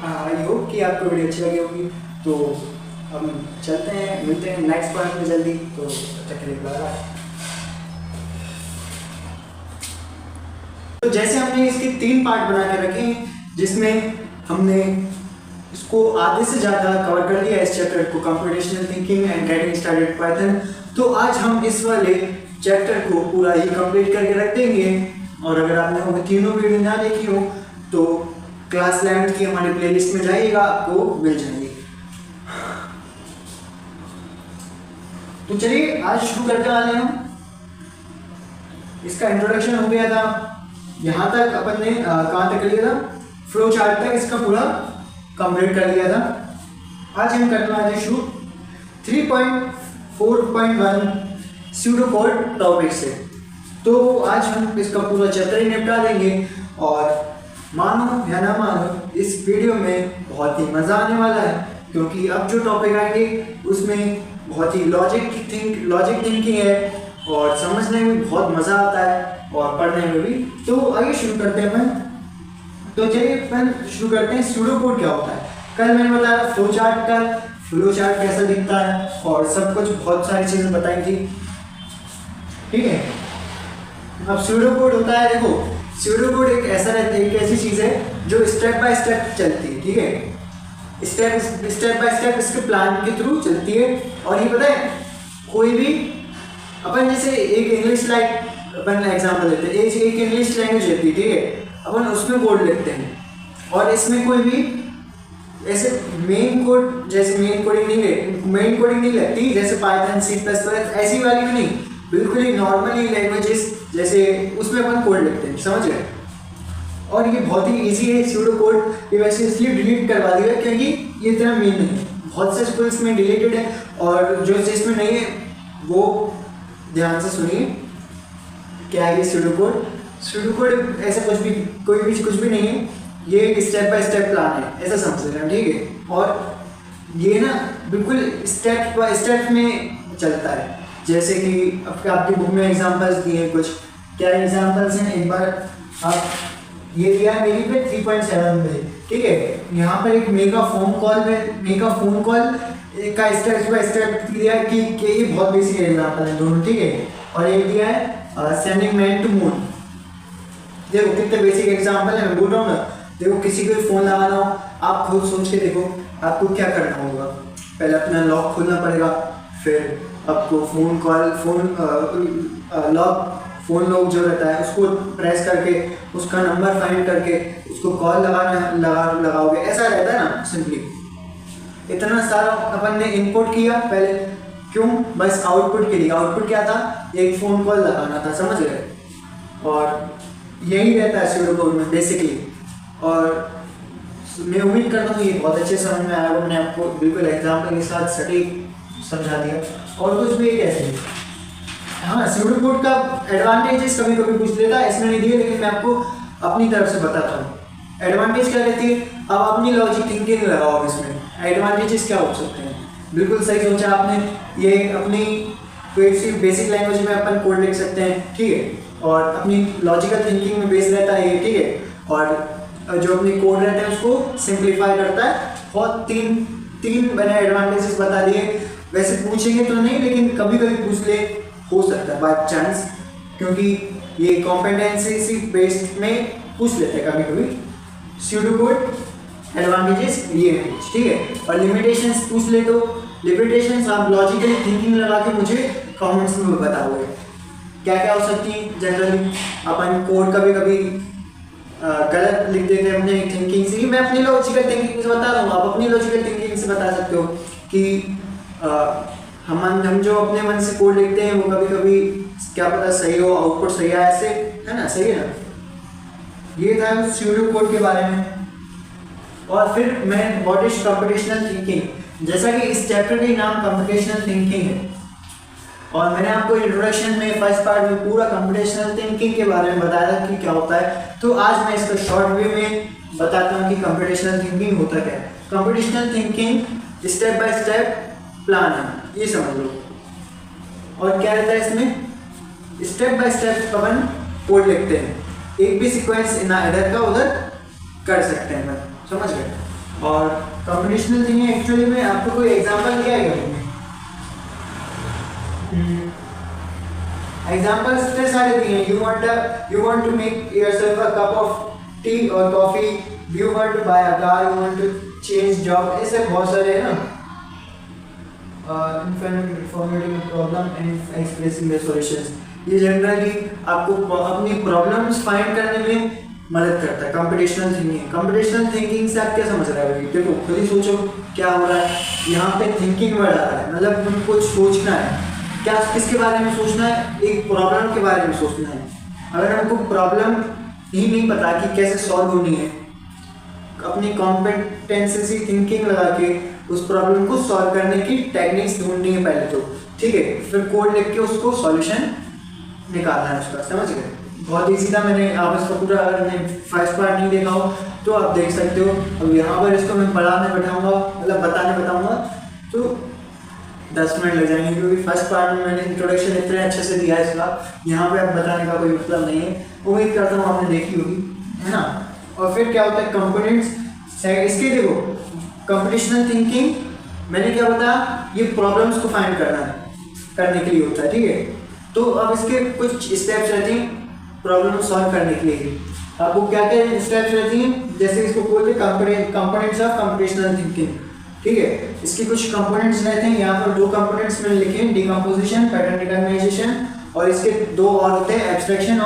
आई होप कि आपको वीडियो अच्छी लगी होगी। तो हम चलते हैं, मिलते हैं नेक्स्ट पॉइंट में जल्दी। तो तब तक के लिए बाय। तो जैसे हमने इसके 3 पार्ट बना के रखे हैं, जिसमें हमने इसको आधे से ज़्यादा कवर कर लिया इस चैप्टर को, computational thinking and getting started Python. तो आज हम इस वाले चैप्टर को पूरा ही कंप्लीट करके रख देंगे, और अगर आपने वो तीनों वीडियो ना देखी हो तो क्लास 11 की हमारे प्लेलिस्ट में जाइएगा, आपको मिल जाएंगे। तो चलिए आज शुरू करने वाले हैं। इसका इंट्रोडक्शन हो गया था, यहाँ तक अपन ने कहाँ तक लिया था, फ्लो चार्ट तक इसका पूरा कंप्लीट कर लिया था। आज हम करने वाले शुरू 3.4.1 स्यूडो कोड टॉपिक से। तो आज हम इसका पूरा चैप्टर ही निपटा देंगे, और मानो या ना मानो इस वीडियो में बहुत ही मज़ा आने वाला है, क्योंकि अब जो टॉपिक आएंगे उसमें बहुत ही लॉजिक थिंकिंग है, और समझने में बहुत मज़ा आता है, और पढ़ने में भी। तो आइए शुरू करते हैं अपन। तो चलिए अपन शुरू करते हैं, स्यूडो कोड क्या होता है। कल मैंने बताया फ्लो चार्ट कैसा दिखता है, और सब कुछ बहुत सारी चीज़ें बताई थी, ठीक है। अब स्यूडो कोड होता है, देखो स्यूडो कोड एक ऐसी चीज़ है जो स्टेप बाय स्टेप चलती है, ठीक है। स्टेप बाय स्टेप इसके प्लान के थ्रू चलती है। और ये पता है, कोई भी अपन जैसे एक इंग्लिश अपन एग्जाम्पल लेते हैं, एक इंग्लिश लैंग्वेज रहती है, ठीक है, अपन उसमें कोड लिखते हैं, और इसमें कोई भी ऐसे मेन कोडिंग नहीं लगती, जैसे पाइथन, C++, ऐसी वाली भी नहीं, बिल्कुल ही नॉर्मली लैंग्वेजेस जैसे उसमें अपन कोड लिखते हैं, समझ गए। और ये बहुत ही इजी है स्यूडो कोड, ये वैसे इसलिए डिलीट करवा दिया क्योंकि ये इतना मेन नहीं है, बहुत से स्कूल्स में डिलीटेड है, और जो जिसमें नहीं है वो ध्यान से सुनिए क्या है ये स्यूडो कोड ऐसा कुछ भी नहीं है, ये एक स्टेप बाय स्टेप प्लान है, ऐसा समझ लेना, ठीक है। और ये ना बिल्कुल स्टेप बाय स्टेप में चलता है, जैसे कि आपकी बुक में एग्जांपल्स दिए कुछ, क्या एग्जांपल्स हैं, एक बार आप ये दिया है मेरी पे 3.7 में, ठीक है। यहाँ पर एक मेगा फोन कॉल का स्टेप बाय स्टेप दिया है कि ये बहुत बेसिक एग्जांपल है दोनों, ठीक है। और एक दिया है सेंडिंग मैन टू मून, देखो कितने बेसिक एग्जांपल है, मैं बोल रहा हूँ ना। देखो किसी को फोन लगाना हो, आप खुद सोच के देखो आपको क्या करना होगा। पहले अपना लॉक खोलना पड़ेगा, फिर आपको फोन लॉक जो रहता है उसको प्रेस करके उसका नंबर फाइंड करके उसको कॉल लगाओगे, ऐसा रहता है ना सिंपली। इतना सारा अपन ने इनपुट किया पहले, क्यों, बस आउटपुट के लिए। आउटपुट क्या था, एक फ़ोन कॉल लगाना था, समझ गए। और यही रहता है स्यूडो कोड में बेसिकली। और मैं उम्मीद करता हूँ ये बहुत अच्छे समझ में आया होगा, मैंने आपको बिल्कुल एग्जाम्पल के साथ सटीक समझा दिया। और कुछ भी एक ऐसे, हाँ स्यूडो कोड का एडवांटेजेस कभी कभी पूछ लेता है, इसमें नहीं दिए लेकिन मैं आपको अपनी तरफ से बताता हूँ। एडवांटेज क्या रहती है, अब अपनी लॉजिक थिंकिंग लगाओ इसमें। एडवांटेजेस क्या हो सकते हैं, बिल्कुल सही सोचा आपने। ये अपनी कोई सी बेसिक लैंग्वेज में अपन कोड लिख सकते हैं, ठीक है, और अपनी लॉजिकल थिंकिंग में बेस रहता है ये, ठीक है। और जो अपनी कोड रहते हैं उसको सिंप्लीफाई करता है। और तीन मैंने एडवांटेजेस बता दिए। वैसे पूछेंगे तो नहीं, लेकिन कभी कभी पूछ ले, हो सकता है बाय चांस, क्योंकि ये कॉम्पिटेंसी बेस्ड में पूछ लेते हैं कभी कभी। स्यूडो कोड एडवांटेजेस ये है, ठीक है। और लिमिटेशंस पूछ ले तो लिमिटेशंस आप लॉजिकली थिंकिंग लगा के मुझे कमेंट्स में बताओगे क्या क्या हो सकती है। जनरली अपन कोड कभी कभी गलत लिख देते हैं अपने थिंकिंग से। मैं अपनी लॉजिकल थिंकिंग से बता रहा हूँ, आप अपनी लॉजिकल थिंकिंग से बता सकते हो कि हम जो अपने मन से कोड लिखते हैं वो कभी कभी क्या पता सही हो, आउटपुट सही आए, ऐसे है ना, सही है ना। ये था स्यूडो कोड के बारे में। और फिर मैं व्हाट इज कंप्यूटेशनल थिंकिंग, जैसा कि इस चैप्टर का नाम कंप्यूटेशनल थिंकिंग है और मैंने आपको इंट्रोडक्शन में फर्स्ट पार्ट में पूरा कंप्यूटेशनल थिंकिंग के बारे में बताया था कि क्या होता है। तो आज मैं इसको शॉर्ट वे में बताता हूँ कि कंप्यूटेशनल थिंकिंग होता क्या है। Computational thinking step by step plan है, ये समझ लो। और क्या रहता है इसमें, step by step upon code लिखते हैं, एक भी सीक्वेंस ना इधर का उधर कर सकते हैं, समझ गए। और कंप्यूटेशनल थिंकिंग एक्चुअली में आपको कोई एग्जांपल दिया है, एग्जांपल्स इतने सारे दिए हैं। you want to make yourself a cup of tea or coffee, you want to buy a car, you want to change job, ऐसे बहुत सारे हैं ना। Informative problem and expressing the solutions, ये जनरली आपको अपनी प्रॉब्लम्स फाइंड करने में मदद करता है। कंप्यूटेशनल थिंकिंग, कंप्यूटेशनल थिंकिंग से आप क्या समझ रहे हो, देखो खुद ही सोचो क्या हो रहा है यहाँ पे। थिंकिंग वर्ड आ रहा है, मतलब तुमको कुछ सोचना है। क्या किसके बारे में सोचना है, एक प्रॉब्लम के बारे में सोचना है। अगर हमको प्रॉब्लम ही नहीं पता कि कैसे सॉल्व होनी है, अपनी कॉम्पिटेंसी थिंकिंग लगा के उस प्रॉब्लम को सॉल्व करने की टेक्निक्स ढूंढनी है पहले तो, ठीक है। फिर कोड लिख के उसको सॉल्यूशन निकालना है उसका, समझ गए। बहुत ईजी था। मैंने आप इसका पूरा, अगर फर्स्ट पार्ट नहीं देखा हो तो आप देख सकते हो। अब यहाँ पर इसको मैं पढ़ाने बैठाऊंगा, मतलब बताने बताऊंगा तो 10 मिनट लग जाएंगे, क्योंकि फर्स्ट पार्ट में मैंने इंट्रोडक्शन इतने अच्छे से दिया है इसका, यहाँ पे अब बताने का कोई मतलब नहीं है। उम्मीद करता हूँ आपने देखी होगी, है ना। और फिर क्या होता है कंपोनेंट्स, इसके देखो कंप्यूटेशनल थिंकिंग मैंने क्या बताया, ये प्रॉब्लम्स को फाइंड करने के लिए होता है, ठीक है। तो अब इसके कुछ स्टेप्स रहती हैं प्रॉब्लम सॉल्व करने के लिए। आपको क्या क्या स्टेप्स रहती हैं, जैसे इसको बोलते हैं कंपोनेंट्स ऑफ कंप्यूटेशनल थिंकिंग, ठीक है। इसके कुछ कंपोनेंट्स रहते हैं, यहाँ पर 2 कंपोनेंट्स मैंने लिखे हैं, डिकम्पोजिशन, पैटर्न रिकॉग्निशन, और इसके 2 और होते हैं एब्स्ट्रैक्शन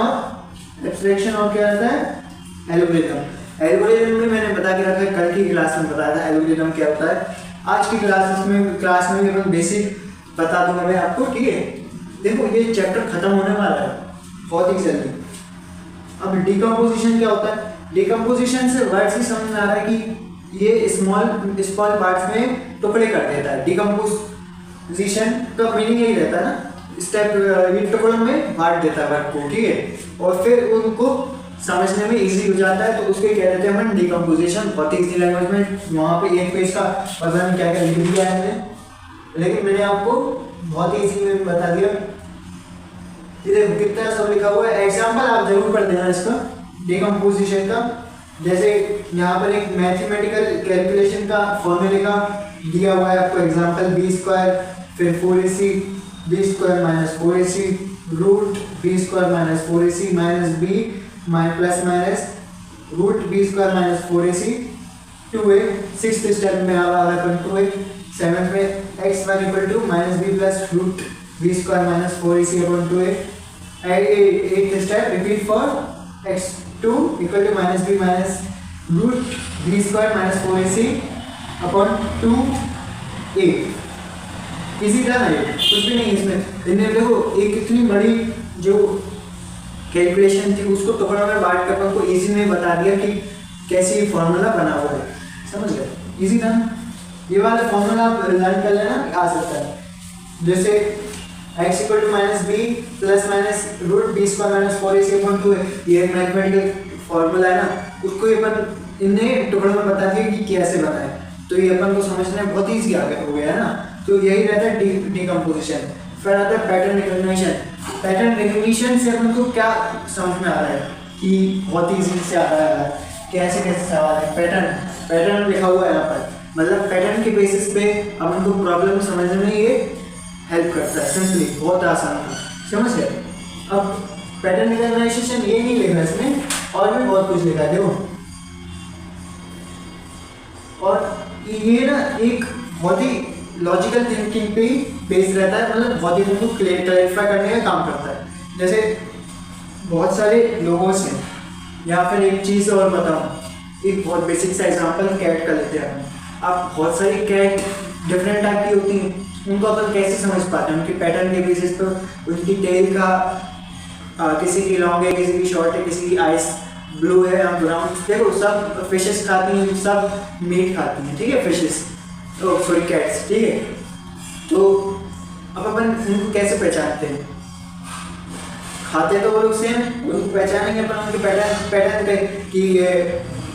और क्या रहता है, एल्गोरिथम। एल्गोरिथम में मैंने बता के रखा है, कल की क्लास में बताया था एल्गोरिथम क्या होता है। आज की क्लास में भी मैं बेसिक बता दूंगा मैं आपको, ठीक है। देखो ये चैप्टर खत्म होने वाला है बहुत ही जल्दी। अब डिकम्पोजिशन क्या होता है, डिकम्पोजिशन से वर्ड से समझ में आ रहा है कि ये स्मॉल पार्ट्स में टुकड़े कर देता है। डिकम्पोजिशन का मीनिंग यही रहता है ना, स्टेप ये टुकड़ों में बांट देता है वर्ड को, ठीक है। और फिर उनको समझने में इजी हो जाता है, तो उसके कह देते हैं हम डिकम्पोजिशन। बहुत ही इजी लैंग्वेज में, वहाँ पे एक पेज का पता नहीं क्या क्या लिख दिया है मैंने, लेकिन मैंने आपको बहुत ही इजी में बता दिया। देखो कितना सब लिखा हुआ है, एग्जाम्पल आप जरूर पढ़ देना इसका डिकम्पोजिशन का। जैसे यहाँ पर एक मैथमेटिकल कैलकुलेशन का फॉर्मूले का दिया हुआ है आपको एग्जाम्पल, b² फिर 4ac b² minus 4ac root b² minus 4ac minus b plus minus root b² minus 4ac 2a। 6th step में आ रहा है 2a। 7th में x1 equal to minus b plus root b² minus 4ac upon 2a। 8th step repeat for x2 equal to minus b minus root b² minus 4ac upon 2a। Easy था ना, ये कुछ भी नहीं इसमें। इन्हें देखो एक इतनी बड़ी जो कैलकुलेशन थी उसको टुकड़ों में बांट कर आपको इजी में बता दिया कि कैसे ये फॉर्मूला बना हुआ है, समझ गए। इजी था, ये वाला फॉर्मूला आप लर्न कर लेना, आ सकता है। जैसे x equal to minus B plus minus root B square minus 4ac/2 है, ये एक मैथमेटिकल फॉर्मूला है ना, उसको ये अपन इन्हें टुकड़ों में बता दिया कि कैसे बनाए, तो ये अपन को समझने में बहुत ईजी हो गया है ना। तो यही रहता है डिकम्पोजिशन। फिर आता है पैटर्न रिकॉग्निशन। पैटर्न रिकॉग्निशन से अपन को क्या समझ में आ रहा है कि बहुत ईजी से आ रहा है, कैसे कैसे सवाल है। पैटर्न लिखा हुआ है यहाँ पर, मतलब पैटर्न के बेसिस पे अपन को प्रॉब्लम समझने में ये हेल्प करता है, सिंपली बहुत आसान है, समझ गए। अब पैटर्न रिकॉग्निशन ये नहीं लिखा इसमें, और भी बहुत कुछ लिखा है देखो। और ये ना एक बहुत ही लॉजिकल थिंकिंग पे ही बेस्ड रहता है, मतलब बहुत ही तुमको क्लैरिफाई करने का काम करता है। जैसे बहुत सारे लोगोस हैं, या फिर एक चीज़ और बताऊँ, एक बहुत बेसिक सा एग्जांपल कैट का लेते हैं। आप बहुत सारी कैट डिफरेंट टाइप की होती हैं, उनको अपन कैसे समझ पाते हैं? उनके पैटर्न के बेसिस पर, उनकी टेल का किसी की लॉन्ग है, किसी की शॉर्ट है, किसी की आइस ब्लू है या ब्राउन, देखो सब फिशेस खाती हैं, सब मीट खाती हैं, ठीक है, फिशेस, तो सॉरी कैट्स, ठीक है। तो अब अपन उनको कैसे पहचानते हैं? खाते तो वो लोग सेम, उनको पहचानेंगे अपन उनके पैटर्न पे कि ये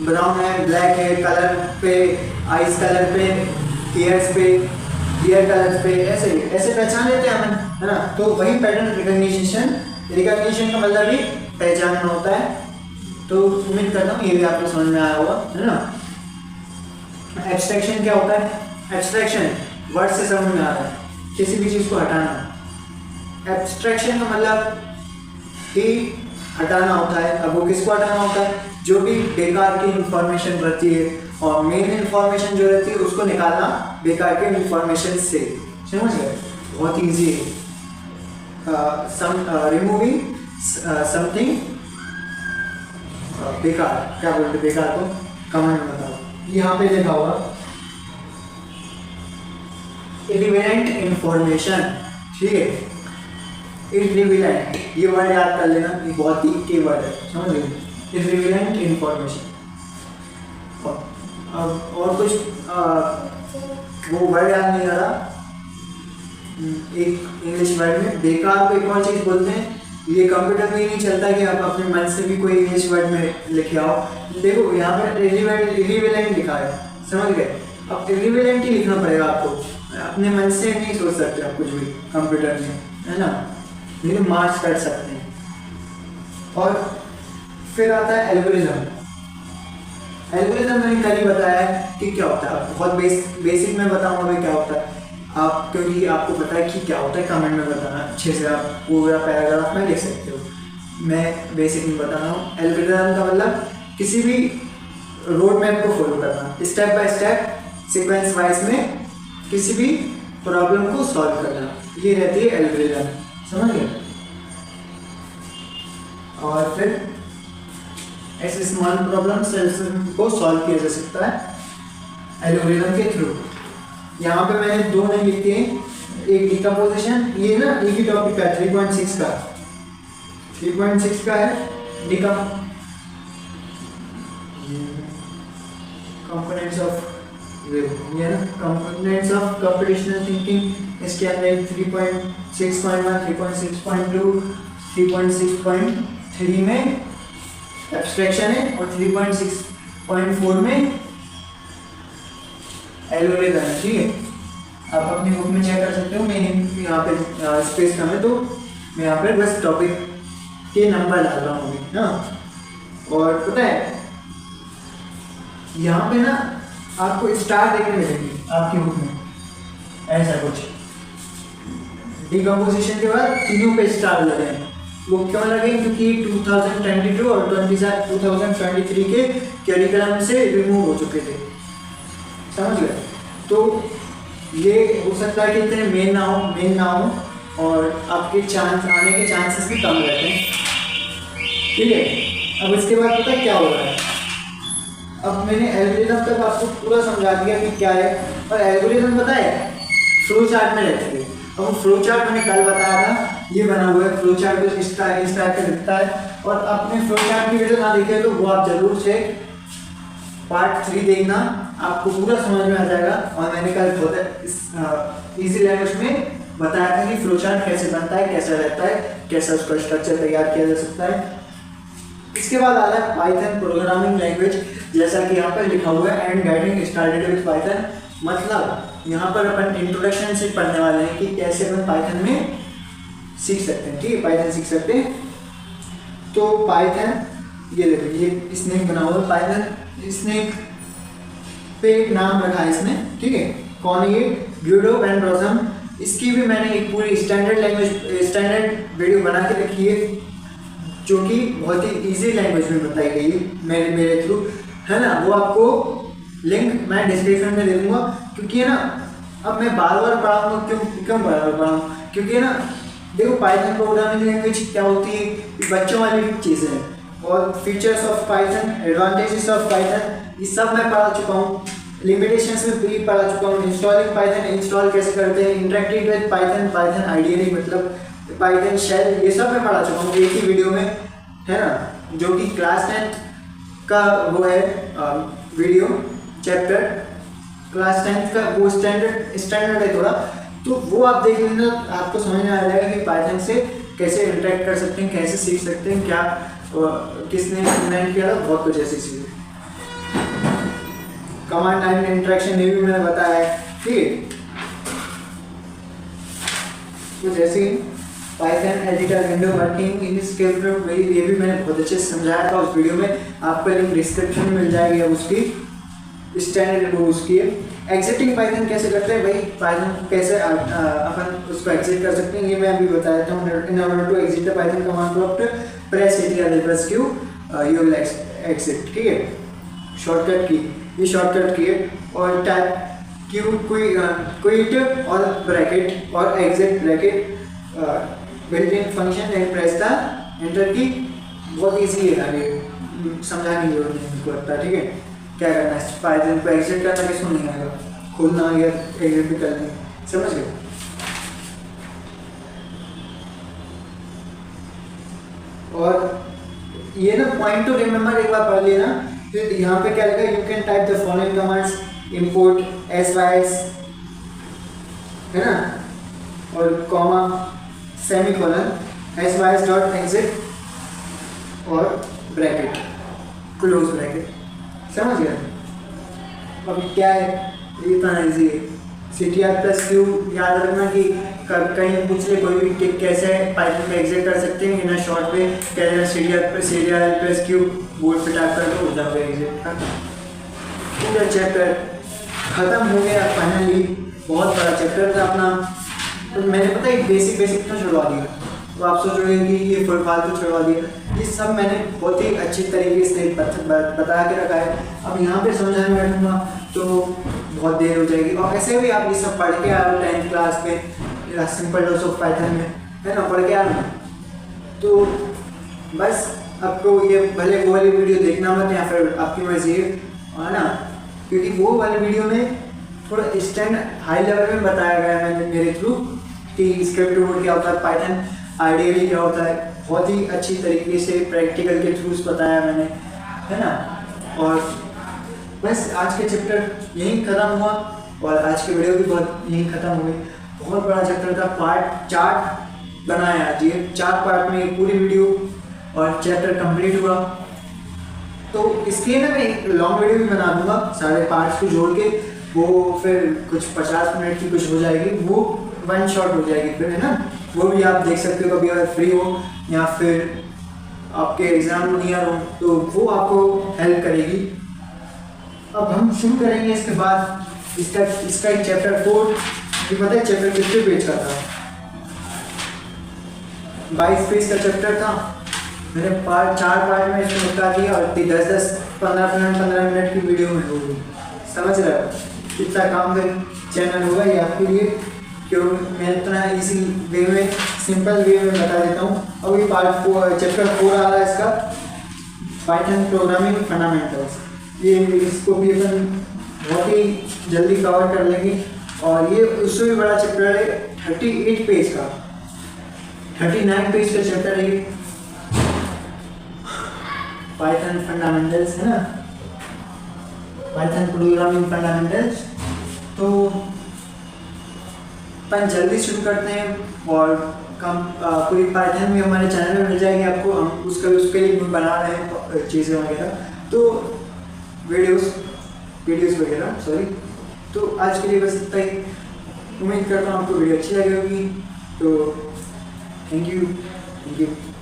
ब्राउन है, ब्लैक है, कलर पे, आइस कलर पे, ईयर्स पे, ईयर कलर पे, ऐसे पहचान लेते हैं अपन, है ना। तो वही पैटर्न रिकॉग्निशन का मतलब भी पहचानना होता है। तो उम्मीद करता हूँ ये भी आपको समझ में आया होगा, है ना। एब्स्ट्रैक्शन क्या होता है? एब्स्ट्रैक्शन वर्ड से समझ में आ रहा है, किसी भी चीज़ को हटाना। एब्स्ट्रैक्शन का मतलब ही हटाना होता है। अब वो किसको हटाना होता है? जो भी बेकार की इंफॉर्मेशन रहती है, और मेन इंफॉर्मेशन जो रहती है उसको निकालना बेकार के इंफॉर्मेशन से, समझ गए? बहुत ईजी है। रिमूविंग समथिंग बेकार, क्या बोलते बेकार को? कमेंट में बताओ। यहाँ पे लिखा हुआ इरिलेवेंट इंफॉर्मेशन, ठीक है। इरिलेवेंट, ये वर्ड याद कर लेना, ये बहुत ही की वर्ड है, समझ गए? Irrelevant information. अब और कुछ वो वर्ड याद नहीं आ रहा, एक इंग्लिश वर्ड में बेकार को एक और चीज़ बोलते हैं। ये कंप्यूटर में ही नहीं चलता कि आप अपने मन से भी कोई इंग्लिश वर्ड में लिखे आओ। देखो यहाँ पर इरिलेवेंट लिखा है, समझ गए? अब इरिलेवेंट ही लिखना पड़ेगा आपको, अपने मन से नहीं सोच सकते आप कुछ भी कंप्यूटर में, है ना, लेकिन मार्क्स कर सकते हैं। और फिर आता है एल्गोरिज्म। एल्गोरिज्म मैंने कल ही बताया है कि क्या होता है, बहुत बेसिक में बताऊंगा भाई क्या होता है। आप क्योंकि आपको पता है कि क्या होता है, कमेंट में बताना अच्छे से, आप पूरा पैराग्राफ में लिख सकते हो, मैं बेसिक में बता रहा हूँ। एल्गोरिज्म का मतलब किसी भी रोड मैप को फॉलो करना, step by step sequence wise में किसी भी प्रॉब्लम को सॉल्व करना, ये रहती है एल्गोरिज्म, समझ गए? और फिर ऐसे स्मॉल प्रॉब्लम्स को सॉल्व किया जा सकता है एल्गोरिज्म के थ्रू। यहाँ पे मैंने दो नहीं लिखे हैं, एक डिकम्पोजिशन, ये ना एक ही टॉपिक का 3.6 का 3.6 का है कंपोनेंट्स ऑफ ये ना कंपोनेंट्स ऑफ कंप्यूटेशनल थिंकिंग। इसके अंदर 3.6.1, 3.6.2, 3.6.3 में एब्स्ट्रैक्शन है, और 3.6.4 में एल्गोरिथम है, ठीक है। आप अपनी बुक में चेक कर सकते हो, मैं यहाँ पे स्पेस कम है तो मैं यहाँ पे बस टॉपिक के नंबर डाल रहा हूँ ना। और पता है यहाँ पे ना आपको स्टार देखने मिलेंगे आपकी बुक में, ऐसा कुछ। डिकम्पोजिशन के बाद तीनों पे स्टार लगे हैं, वो क्यों लगे? क्योंकि 2022 और 2023 के करिकुलम से रिमूव हो चुके थे, समझ गए? तो ये हो सकता है कि इतने मेन ना हो और आपके चांस आने के चांसेस भी कम रहते हैं, ठीक है। अब इसके बाद पता है क्या हो रहा है? अब मैंने एल्गोरिथम तक आपको पूरा समझा दिया कि क्या है, और एल्गोरिथम पता है फ्लो चार्ट में रहती है। अब फ्लो चार्ट मैंने कल बताया था, ये बना हुआ है फ्लो चार्ट, कुछ इस टाइप का दिखता है। और आपने फ्लो चार्ट की वीडियो ना देखे तो वो आप जरूर से पार्ट 3 देखना, आपको पूरा समझ में आ जाएगा। और मैंने कल बहुत इजी लैंग्वेज में बताया था कि फ्लोचार्ट कैसे बनता है, कैसा रहता है, कैसे उसका स्ट्रक्चर तैयार किया जा सकता है। इसके बाद आ रहा है पाइथन प्रोग्रामिंग लैंग्वेज, जैसा कि यहाँ पर लिखा हुआ है and getting started with Python. मतलब यहाँ पर अपन इंट्रोडक्शन से पढ़ने वाले हैं कि कैसे अपन पाइथन में सीख सकते हैं, ठीक है, पाइथन सीख सकते हैं। तो पाइथन ये देखो, ये स्नेक बना हुआ है, पाइथन स्नेक पे एक नाम रखा है इसने, ठीक है, कौन ये, ग्यूडो वेनड्रोसम। इसकी भी मैंने एक पूरी स्टैंडर्ड लैंग्वेज स्टैंडर्ड वीडियो बना के रखी है, जो कि बहुत ही इजी लैंग्वेज में बताई गई है मेरे थ्रू, है ना। वो आपको लिंक मैं डिस्क्रिप्शन में दे दूंगा, क्योंकि है ना अब मैं बार बार पढ़ाऊंगा, क्यों बार बार पढ़ाऊँ, क्योंकि है ना देखो पाइथन प्रोग्रामिंग लैंग्वेज क्या होती है, बच्चों वाली चीज़ें हैं, और features of Python, advantages of Python, ये सब मैं पढ़ा चुका हूँ। लिमिटेशंस में भी पढ़ा चुका हूँ। इंस्टॉलिंग पाइथन, इंस्टॉल कैसे करते हैं, interacting with Python, Python ideally मतलब पाइथन शेल, ये सब मैं पढ़ा चुका हूँ एक ही वीडियो में, है ना, जो कि क्लास 10 का वो है वीडियो चैप्टर, क्लास 10 का वो स्टैंडर्ड है थोड़ा, तो वो आप देख लेना, आपको समझ में आ जाएगा कि पाइथन से कैसे इंटरेक्ट कर सकते हैं, कैसे सीख सकते हैं, क्या किसने इन्वेंट किया था, बहुत कुछ ऐसी चीज़ें। कमांड लाइन इंटरेक्शन ये भी मैंने बताया है, ठीक है। तो जैसे Python editor window working in script, ये भी मैंने बहुत अच्छे से समझाया था उस वीडियो में, आपको लिंक डिस्क्रिप्शन में मिल जाएगी। अब उसकी स्टैंडर्ड वो उसकी है। एग्जिटिंग पाइथन कैसे करते हैं भाई, पाइथन कैसे अपन उसको एग्जिट कर सकते हैं, ये मैं अभी बता देता हूँ। In order to exit the Python command prompt press @Q you will exit, ठीक है, शॉर्टकट की, ये शॉर्टकट की है। और टाइप क्विट और ब्रैकेट और exit bracket built in function and press the enter key, बहुत इजी है, आगे समझाने की जरूरत नहीं मुझको लगता, ठीक है। क्या करना है, पाइथन को एग्जिट करना, किसको नहीं आएगा, खोलना या एग्जिट भी करना, समझ गए। और ये ना पॉइंट टू रिमेम्बर एक बार पढ़ लेना। फिर यहाँ पे क्या लिखा है, you can type the following commands, import sys, है ना, और comma semicolon sys dot exit और ब्रैकेट क्लोज ब्रैकेट, समझ गए। अभी क्या है, ये इतना ईजी है। CTR+Q याद रखना कि कहीं पूछ ले कोई भी कि कैसे पाइथन में एग्जिट कर सकते हैं, ना शॉर्ट में क्या CTR+Q बोर्ड पे टाइप कर दो, हो जाएगा एग्जिट। पूरा चैप्टर खत्म हो गया फाइनली, बहुत बड़ा चैप्टर था अपना। तो मैंने पता है बेसिक तो छुड़वा दिया, तो आप सोच रहे हैं कि ये फुल फालतू छुड़वा दिया, ये सब मैंने बहुत ही अच्छी तरीके से बता के रखा है। अब यहाँ पे समझाने बैठूंगा तो बहुत देर हो जाएगी, और ऐसे भी आप ये सब पढ़ के आओ 10th क्लास में, सिंपल डोज ऑफ पाइथन में, है ना, पढ़ के आओ। तो बस आपको ये भले वो वाली वीडियो देखना मत, या फिर आपकी मर्जी है ना, क्योंकि वो वाली वीडियो में थोड़ा स्टैंड हाई लेवल में बताया गया है मैंने मेरे थ्रू कि स्क्रिप्ट कोड क्या होता है, पाइथन आइडियली क्या होता है, बहुत ही अच्छी तरीके से प्रैक्टिकल के थ्रू बताया मैंने, है ना। और बस आज के चैप्टर यहीं ख़त्म हुआ, और आज की वीडियो भी बहुत यहीं ख़त्म हो गई। बहुत बड़ा चैप्टर था, पार्ट 4 बनाया आज, ये 4 पार्ट में पूरी वीडियो और चैप्टर कंप्लीट हुआ। तो इसके ना मैं एक लॉन्ग वीडियो भी बना दूंगा सारे पार्ट्स को जोड़ के, वो फिर कुछ 50 मिनट की कुछ हो जाएगी, वो वन शॉट हो जाएगी फिर, है ना, वो भी आप देख सकते हो कभी अगर फ्री हो, या फिर आपके एग्जाम नियर हो तो वो आपको हेल्प करेगी। अब हम शुरू करेंगे इसके बाद इसका एक चैप्टर 4, ये पता है चैप्टर कितने पेज का था, 22 पेज का चैप्टर था। मैंने 4 पार्ट में इसको निपटा दिया, और 10-10, 15 मिनट की वीडियो में होगी, समझ रहे हो कितना काम का चैनल होगा ये आपके लिए, क्योंकि मैं इतना इजी वे में, सिंपल वे में बता देता हूँ। अब ये पार्ट 4 चैप्टर 4 आ रहा है इसका, पाइथन प्रोग्रामिंग फंडामेंटल्स, ये इसको भी अपन बहुत ही जल्दी कवर कर लेंगे। और ये उससे भी बड़ा चैप्टर है, 38 पेज का, 39 पेज का चैप्टर है ये, पाइथन फंडामेंटल्स, है ना, पाइथन प्रोग्रामिंग फंडामेंटल्स। तो अपन जल्दी शुरू करते हैं और पूरी पैटर्न भी हमारे चैनल में मिल जाएगी आपको। हम उसके लिए बना रहे हैं चीज़ें वगैरह, तो वीडियोस वगैरह सॉरी। तो आज के लिए बस इतना ही। उम्मीद करता हूँ आपको वीडियो अच्छी लगी होगी। तो थैंक यू।